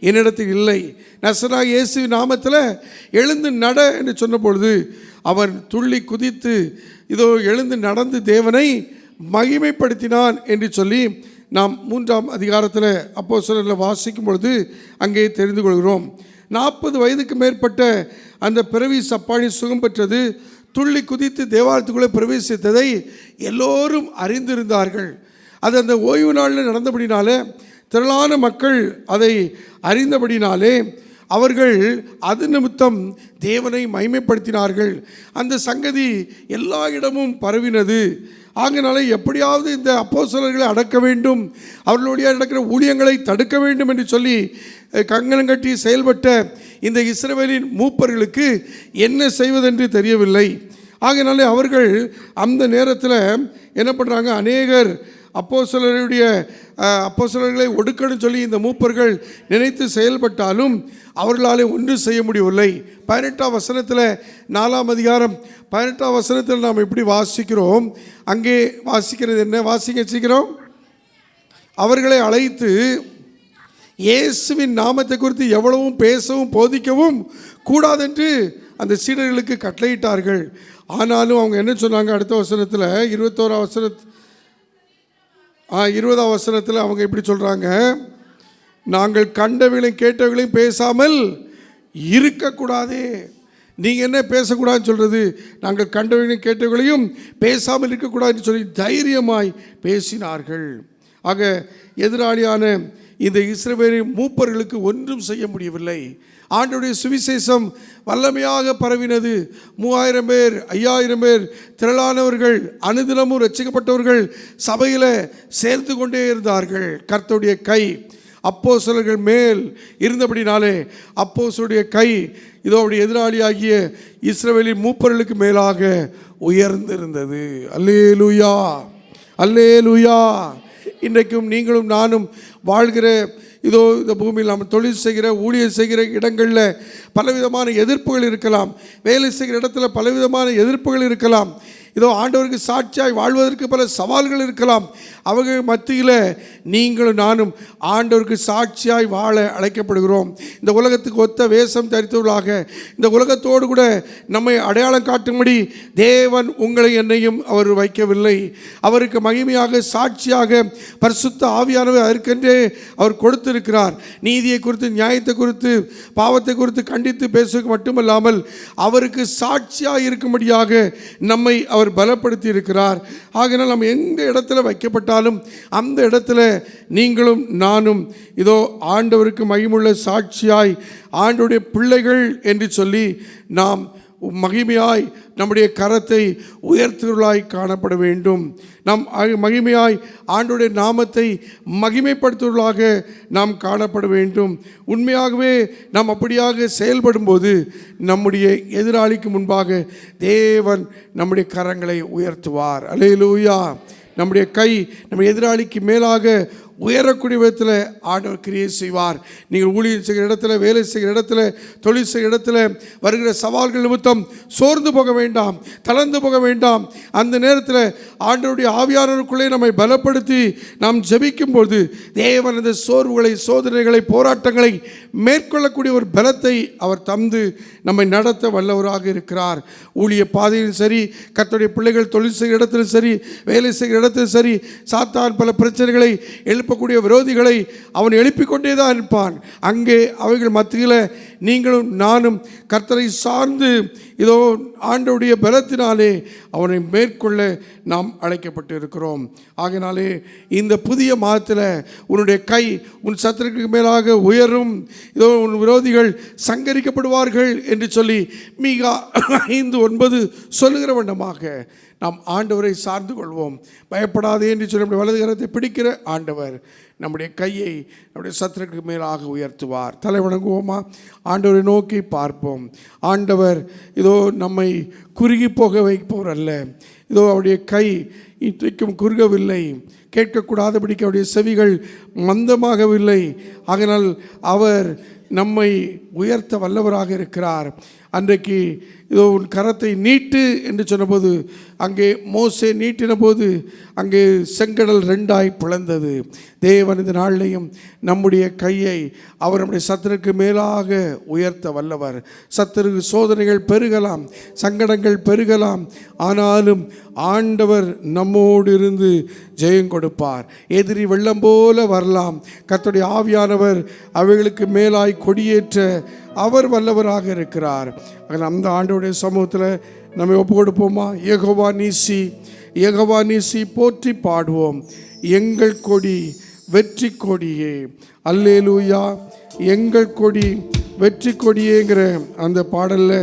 என்னிடத்தில் இல்லை, நசராகிய இயேசு நாமத்தில் எழுந்து நட என்று சொன்ன பொழுது அவன் துள்ளி குதித்து இதோ எழுந்து நடந்து தேவனை மகிமைப்படுத்தினான் என்று சொல்லி நாம் 3ஆம் அதிகாரத்தில் அப்போஸ்தலரில் வாசிக்கும் பொழுது அங்கே தெரிந்து கொள்கிறோம். 40 வயதுக்கு மேற்பட்ட அந்த பிறவி சப்பானி சுகம் பெற்றது. துள்ளி குதித்து தேவாலயத்துக்குள்ளே பிரவேசித்ததை எல்லோரும் அறிந்திருந்தார்கள். அது அந்த ஓய்வு நாளில் நடந்தபடினாலே திரளான மக்கள் அதை அறிந்தபடினாலே அவர்கள் அது நிமித்தம் தேவனை மகிமைப்படுத்தினார்கள். அந்த சங்கதி எல்லா இடமும் பரவினது. ஆகையினாலே எப்படியாவது இந்த அப்போஸ்தலர்களை அடக்க வேண்டும், அவர்களுடைய நடக்கிற ஊழியங்களை தடுக்க வேண்டும் என்று சொல்லி கங்கணம் கட்டி செயல்பட்ட இந்த இஸ்ரவேலின் மூப்பர்களுக்கு என்ன செய்வதென்று தெரியவில்லை. ஆகையினாலே அவர்கள் அந்த நேரத்தில் என்ன பண்ணுறாங்க, அநேகர் அப்போஸ்தலர்களை ஒடுக்கணும்னு சொல்லி இந்த மூப்பர்கள் நினைத்து செயல்பட்டாலும் அவர்களாலே ஒன்றும் செய்ய முடியவில்லை. 18ஆம் வசனத்தில் 4ஆம் அதிகாரம் 18ஆம் வசனத்தில் நாம் எப்படி வாசிக்கிறோம், அங்கே வாசிக்கிறது என்ன? வாசிக்க சீக்கிரம். அவர்களை அழைத்து இயேசுவின் நாமத்தை குறித்து எவ்வளவும் பேசவும் போதிக்கவும் கூடாதென்று அந்த சீடர்களுக்கு கட்டளையிட்டார்கள். ஆனாலும் அவங்க என்ன சொன்னாங்க? அடுத்த வசனத்தில் 20ஆம் வசனத்தில் அவங்க இப்படி சொல்கிறாங்க, நாங்கள் கண்டவர்களையும் கேட்டவர்களையும் பேசாமல் இருக்கக்கூடாதே. நீங்கள் என்ன பேசக்கூடாதுன்னு சொல்கிறது? நாங்கள் கண்டவர்களையும் கேட்டவர்களையும் பேசாமல் இருக்கக்கூடாதுன்னு சொல்லி தைரியமாய் பேசினார்கள். ஆக எதிராளியான இந்த இஸ்ரவேலின் மூப்பர்களுக்கு ஒன்றும் செய்ய முடியவில்லை. ஆண்டவருடைய சுவிசேஷம் வல்லமையாக பரவினது. 3000 பேர் 5000 பேர் திரளானவர்கள் அனுதினமும் ரட்சிக்கப்பட்டவர்கள் சபையில் சேர்ந்து கொண்டே இருந்தார்கள். கர்த்தருடைய கை அப்போஸ்தலர்கள் மேல் இருந்தபடினாலே அப்போஸ்தலருடைய கை இதோ அவருடைய எதிராளியாகிய இஸ்ரவேலின் மூப்பர்களுக்கு மேலாக உயர்ந்திருந்தது. அல்லேலூயா, அல்லேலூயா. இன்றைக்கும் நீங்களும் நானும் வாழ்கிற இதோ இந்த பூமியில் நாம் தொழில் செய்கிற ஊழியர் செய்கிற இடங்களில் பலவிதமான எதிர்ப்புகள் இருக்கலாம். வேலை செய்கிற இடத்துல பலவிதமான எதிர்ப்புகள் இருக்கலாம். இதோ ஆண்டவருக்கு சாட்சியாய் வாழ்வதற்கு பல சவால்கள் இருக்கலாம். அவர்கள் மத்தியில் நீங்களும் நானும் ஆண்டவருக்கு சாட்சியாய் வாழ அழைக்கப்படுகிறோம். இந்த உலகத்துக்கு ஒத்த வேஷம் தரித்தவர்களாக இந்த உலகத்தோடு கூட நம்மை அடையாளம் காட்டும்படி தேவன் உங்களை என்னையும் அவர் வைக்கவில்லை. அவருக்கு மகிமையாக சாட்சியாக பரிசுத்த ஆவியானவர் அதற்கென்றே அவர் கொடுத்திருக்கிறார். நீதியை குறித்து, நியாயத்தை குறித்து, பாவத்தை குறித்து கண்டித்து பேசுவதற்கு மட்டுமல்லாமல் அவருக்கு சாட்சியாக இருக்கும்படியாக நம்மை அவர் பலப்படுத்தி இருக்கிறார். ஆகையால் நம்ம எந்த இடத்துல வைக்கப்பட்டாலும் அந்த இடத்துல நீங்களும் நானும் இதோ ஆண்டவருக்கு மகிமுள்ள சாட்சியாய் ஆண்டவருடைய பிள்ளைகள் என்று சொல்லி நாம் மகிமையாய் நம்முடைய கரத்தை உயர்த்துவர்களாய் காணப்பட வேண்டும். நாம் மகிமையாய் ஆண்டவருடைய நாமத்தை மகிமைப்படுத்துவர்களாக நாம் காணப்பட வேண்டும். உண்மையாகவே நாம் அப்படியாக செயல்படும்போது நம்முடைய எதிராளிக்கு முன்பாக தேவன் நம்முடைய கரங்களை உயர்த்துவார். அல்லேலூயா. நம்முடைய கை நம்ம எதிராளிக்கு மேலாக உயரக்கூடிய விதத்தில் ஆண்டவர் கிரியை செய்வார். நீங்கள் ஊழியர் செய்கிற இடத்துல, வேலை செய்கிற இடத்துல, தொழில் செய்கிற இடத்துல வருகிற சவால்கள் நிமித்தம் சோர்ந்து போக வேண்டாம், தளர்ந்து போக வேண்டாம். அந்த நேரத்தில் ஆண்டவருடைய ஆவியானவருக்குள்ளே நம்மை பலப்படுத்தி நாம் ஜெபிக்கும்போது தேவன் அந்த சோர்வுகளை, சோதனைகளை, போராட்டங்களை மேற்கொள்ளக்கூடிய ஒரு பலத்தை அவர் தந்து நம்மை நடத்த வல்லவராக இருக்கிறார். ஊழிய பாதையிலும் சரி, கர்த்தருடைய பிள்ளைகள் தொழில் செய்கிற இடத்திலும் சரி, வேலை செய்கிற இடத்திலும் சரி, சாத்தான் பல பிரச்சனைகளை எழுப்பக்கூடிய விரோதிகளை அவன் எழுப்பிக் கொண்டே தான் இருப்பான். அங்கே அவைகள் மத்தியில் நீங்களும் நானும் கர்த்தரை சார்ந்து இதோ ஆண்டவருடைய பலத்தினாலே அவனை மேற்கொள்ள நாம் அழைக்கப்பட்டு இருக்கிறோம். ஆகையினாலே இந்த புதிய மாதத்தில் உன்னுடைய கை உன் சத்துருக்களுக்கு மேலாக உயரும், இதோ உன் விரோதிகள் சங்கரிக்கப்படுவார்கள் என்று சொல்லி மீகா 5:9 சொல்லுகிற வண்ணமாக நாம் ஆண்டவரை சார்ந்து கொள்வோம். பயப்படாதே என்று சொல்லி நம்முடைய வலது கரத்தை பிடிக்கிற ஆண்டவர் நம்முடைய கையை நம்முடைய சத்துருக்களுக்கு மேலாக உயர்த்துவார். தலை வணங்குவோமா? ஆண்டவரை நோக்கி பார்ப்போம். ஆண்டவர் இதோ நம்மை குறுகி போக வைப்பவர் அல்ல. இதோ அவருடைய கை இன்றைக்கும் குறுகவில்லை, கேட்கக்கூடாதபடிக்கு அவருடைய செவிகள் மந்தமாகவில்லை. ஆகையினால் அவர் நம்மை உயர்த்த வல்லவராக இருக்கிறார். அன்றைக்கு இதோ உன் கரத்தை நீட்டு என்று சொன்னபோது அங்கே மோசே நீட்டின போது அங்கே செங்கடல் 2ஆய் பிளந்தது. தேவன் இந்த நாளிலையும் நம்முடைய கையை அவர் நம்முடைய சத்துருக்கு மேலாக உயர்த்த வல்லவர். சத்துரு சோதனைகள் பெருகலாம், சங்கடங்கள் பெருகலாம், ஆனாலும் ஆண்டவர் நம்மோடு இருந்து ஜெயம் கொடுப்பார். எதிரி வெள்ளம் போல வரலாம், கர்த்தருடைய ஆவியானவர் அவைகளுக்கு மேலாய் கொடியேற்ற அவர் வல்லவராக இருக்கிறார். அந்த ஆண்டவருடைய சமூகத்தில் நம்ம ஒப்பு கொடுப்போமா? யெகோவா நீசி, யெகோவா நீசி போற்றி பாடுவோம். எங்கள் கொடி வெற்றி கொடியே. அல்லேலூயா. எங்கள் கொடி வெற்றி கொடியேங்கிற அந்த பாடலில்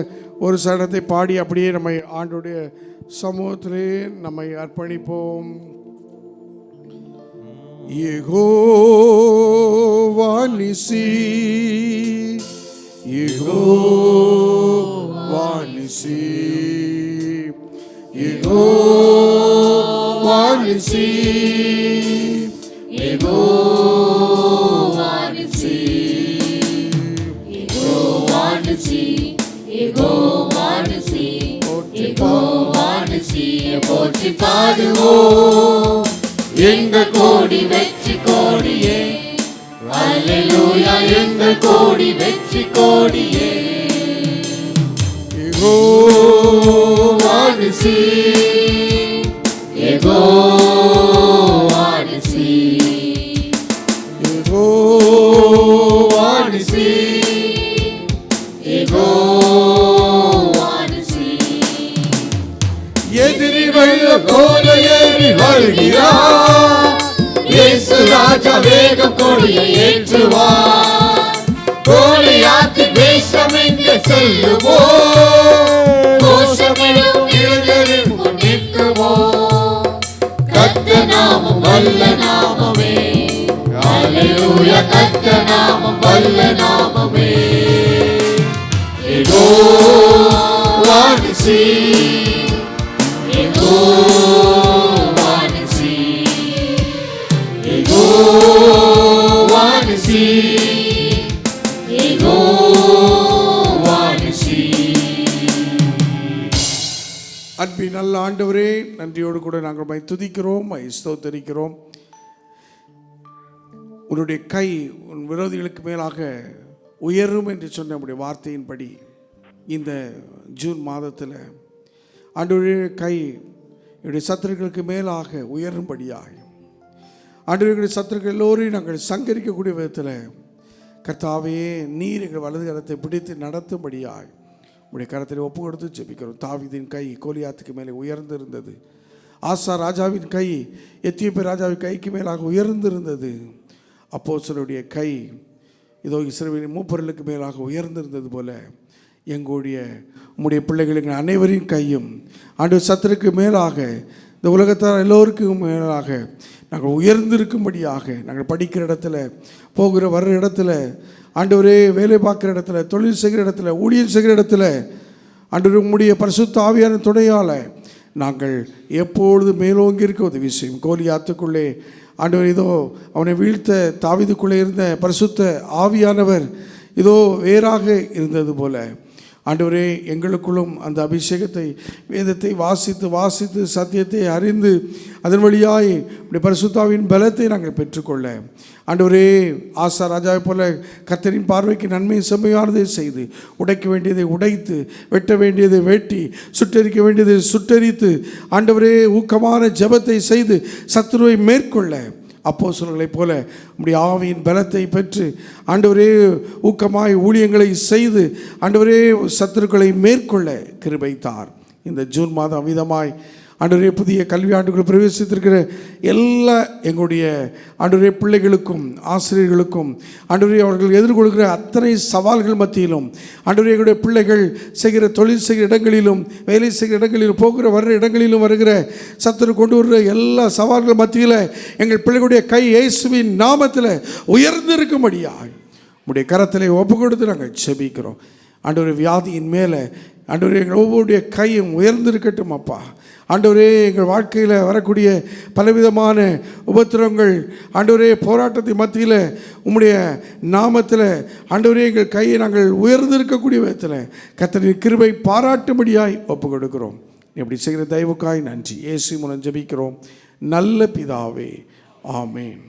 ஒரு சரணத்தை பாடி அப்படியே நம்மை ஆண்டோடைய சமூகத்திலே நம்மை அர்ப்பணிப்போம். யெகோவா நிசி, யெகோவா நிசி, யெகோவா நிசி, யெகோவா நிசி, யெகோவா நிசி, யெகோவா நிசி, யெகோவா நிசி, போற்றி பாடுவோம். எங்கள் கோடி வெற்றி கோடியே. அல்லேலூயா. எங்கள் கோடி வெற்றி கோடியே. யெகோவா நிசி, யெகோவா நிசி, யெகோவா நிசி, யெகோவா நிசி. எதிரி வெள்ளம் போல ஏறி வருகிறார். இயேசு ராஜா வேகம் கொடியை ஏற்றுவார். கோலியாத்து வேஷம் எங்கே செல்லுவோம். கோஷமிடும் இளைஞரின் முன் நிற்குவோம். கர்த்தர் நாமம் வல்ல நாமமே. அல்லேலூயா. கர்த்தர் நாமம் வல்ல நாமமே. யெகோவா நிசி, யெகோவா நிசி, யெகோவா நிசி, யெகோவா நிசி. அன்பின் நல்ல ஆண்டவரே, நன்றியோடு கூட நாங்கள் உம்மை துதிக்கிறோம், உம்மை ஸ்தோத்தரிக்கிறோம். உன்னுடைய கை உன் விரோதிகளுக்கு மேலாக உயரும் என்று சொன்ன நம்முடைய வார்த்தையின்படி இந்த ஜூன் மாதத்தில் ஆண்டவருடைய கை என்னுடைய சத்துருக்களுக்கு மேலாக உயரும்படியாக ஆண்டவருடைய சத்துருக்கள் எல்லோரையும் நாங்கள் சங்கரிக்கக்கூடிய விதத்தில் கர்த்தாவே நீர் எங்கள் வலது கரத்தை பிடித்து நடத்தும்படியாக உடைய கரத்தில் ஒப்பு கொடுத்து ஜெபிக்கிறோம். தாவீதின் கை கோலியாத்துக்கு மேலே உயர்ந்திருந்தது. ஆசா ராஜாவின் கை எத்தியோப்பிய ராஜாவின் கைக்கு மேலாக உயர்ந்திருந்தது. அப்போஸ்தலருடைய கை இதோ இஸ்ரவேலின் மூப்பர்களுக்கு மேலாக உயர்ந்திருந்தது போல எங்களுடைய உம்முடைய பிள்ளைகளுக்கு அனைவரின் கையும் ஆண்டவர் சத்துருக்கு மேலாக இந்த உலகத்தார் எல்லோருக்கும் மேலாக நாங்கள் உயர்ந்திருக்கும்படியாக நாங்கள் படிக்கிற இடத்துல போகிற வர்ற இடத்துல ஆண்டவரே வேலை பார்க்குற இடத்துல தொழில் செய்கிற இடத்துல ஊழியம் செய்கிற இடத்துல ஆண்டவர் உம்முடைய பரிசுத்த ஆவியான துணையால் நாங்கள் எப்பொழுது மேலோங்கி இருக்க உதவி செய்யும். கோலியாத்துக்குள்ளே ஆண்டவர் இதோ அவனை வீழ்த்த தாவீதுக்குள்ளே இருந்த பரிசுத்த ஆவியானவர் இதோ வேறாக இருந்தது போல ஆண்டவரே எங்களுக்குள்ளும் அந்த அபிஷேகத்தை வேதத்தை வாசித்து சத்தியத்தை அறிந்து அதன் வழியாய் இப்படி பரிசுத்தாவின் பலத்தை நாங்கள் பெற்றுக்கொள்ள ஆண்டவரே ஆசா ராஜாவை போல கர்த்தரின் பார்வைக்கு நன்மை செம்மையானதை செய்து உடைக்க வேண்டியதை உடைத்து வெட்ட வேண்டியதை வெட்டி சுட்டரிக்க வேண்டியதை சுட்டரித்து ஆண்டவரே ஊக்கமான ஜெபத்தை செய்து சத்துருவை மேற்கொள்ள அப்போஸ்தலர்களைப் போல நம்முடைய ஆவியின் பலத்தை பெற்று ஆண்டவரே ஊக்கமாய் ஊழியங்களை செய்து ஆண்டவரே சத்துருக்களை மேற்கொள்ள கிருபை தார். இந்த ஜூன் மாதம் அமிதமாய் ஆண்டவரே புதிய கல்வி ஆண்டுகள் பிரவேசித்திருக்கிற எல்லா எங்களுடைய ஆண்டவரே பிள்ளைகளுக்கும் ஆசிரியர்களுக்கும் ஆண்டவரே அவர்கள் எதிர்கொள்கிற அத்தனை சவால்கள் மத்தியிலும் ஆண்டவரே எங்களுடைய பிள்ளைகள் செய்கிற தொழில் செய்கிற இடங்களிலும் வேலை செய்கிற இடங்களிலும் போகிற வர்ற இடங்களிலும் வருகிற சத்துரு கொண்டு வருகிற எல்லா சவால்கள் மத்தியில் எங்கள் பிள்ளைகளுடைய கை இயேசுவின் நாமத்தில் உயர்ந்திருக்கும்படியாய் உடைய கரத்தில் ஒப்பு கொடுத்து நாங்கள் செபிக்கிறோம். ஆண்டவரே வியாதியின் மேலே ஆண்டவரே எங்கள் ஒவ்வொருடைய கையும் உயர்ந்திருக்கட்டும் அப்பா. ஆண்டவரே எங்கள் வாழ்க்கையில் வரக்கூடிய பலவிதமான உபத்திரங்கள் ஆண்டவரே போராட்டத்தின் மத்தியில் உம்முடைய நாமத்தில் ஆண்டவரே எங்கள் கையை நாங்கள் உயர்ந்திருக்கக்கூடிய விதத்தில் கர்த்தரின் கிருபை பாராட்டும்படியாய் ஒப்பு கொடுக்கிறோம். இப்படி செய்கிற தயவுக்காய் நன்றி. இயேசு மூலம் ஜெபிக்கிறோம் நல்ல பிதாவே, ஆமேன்.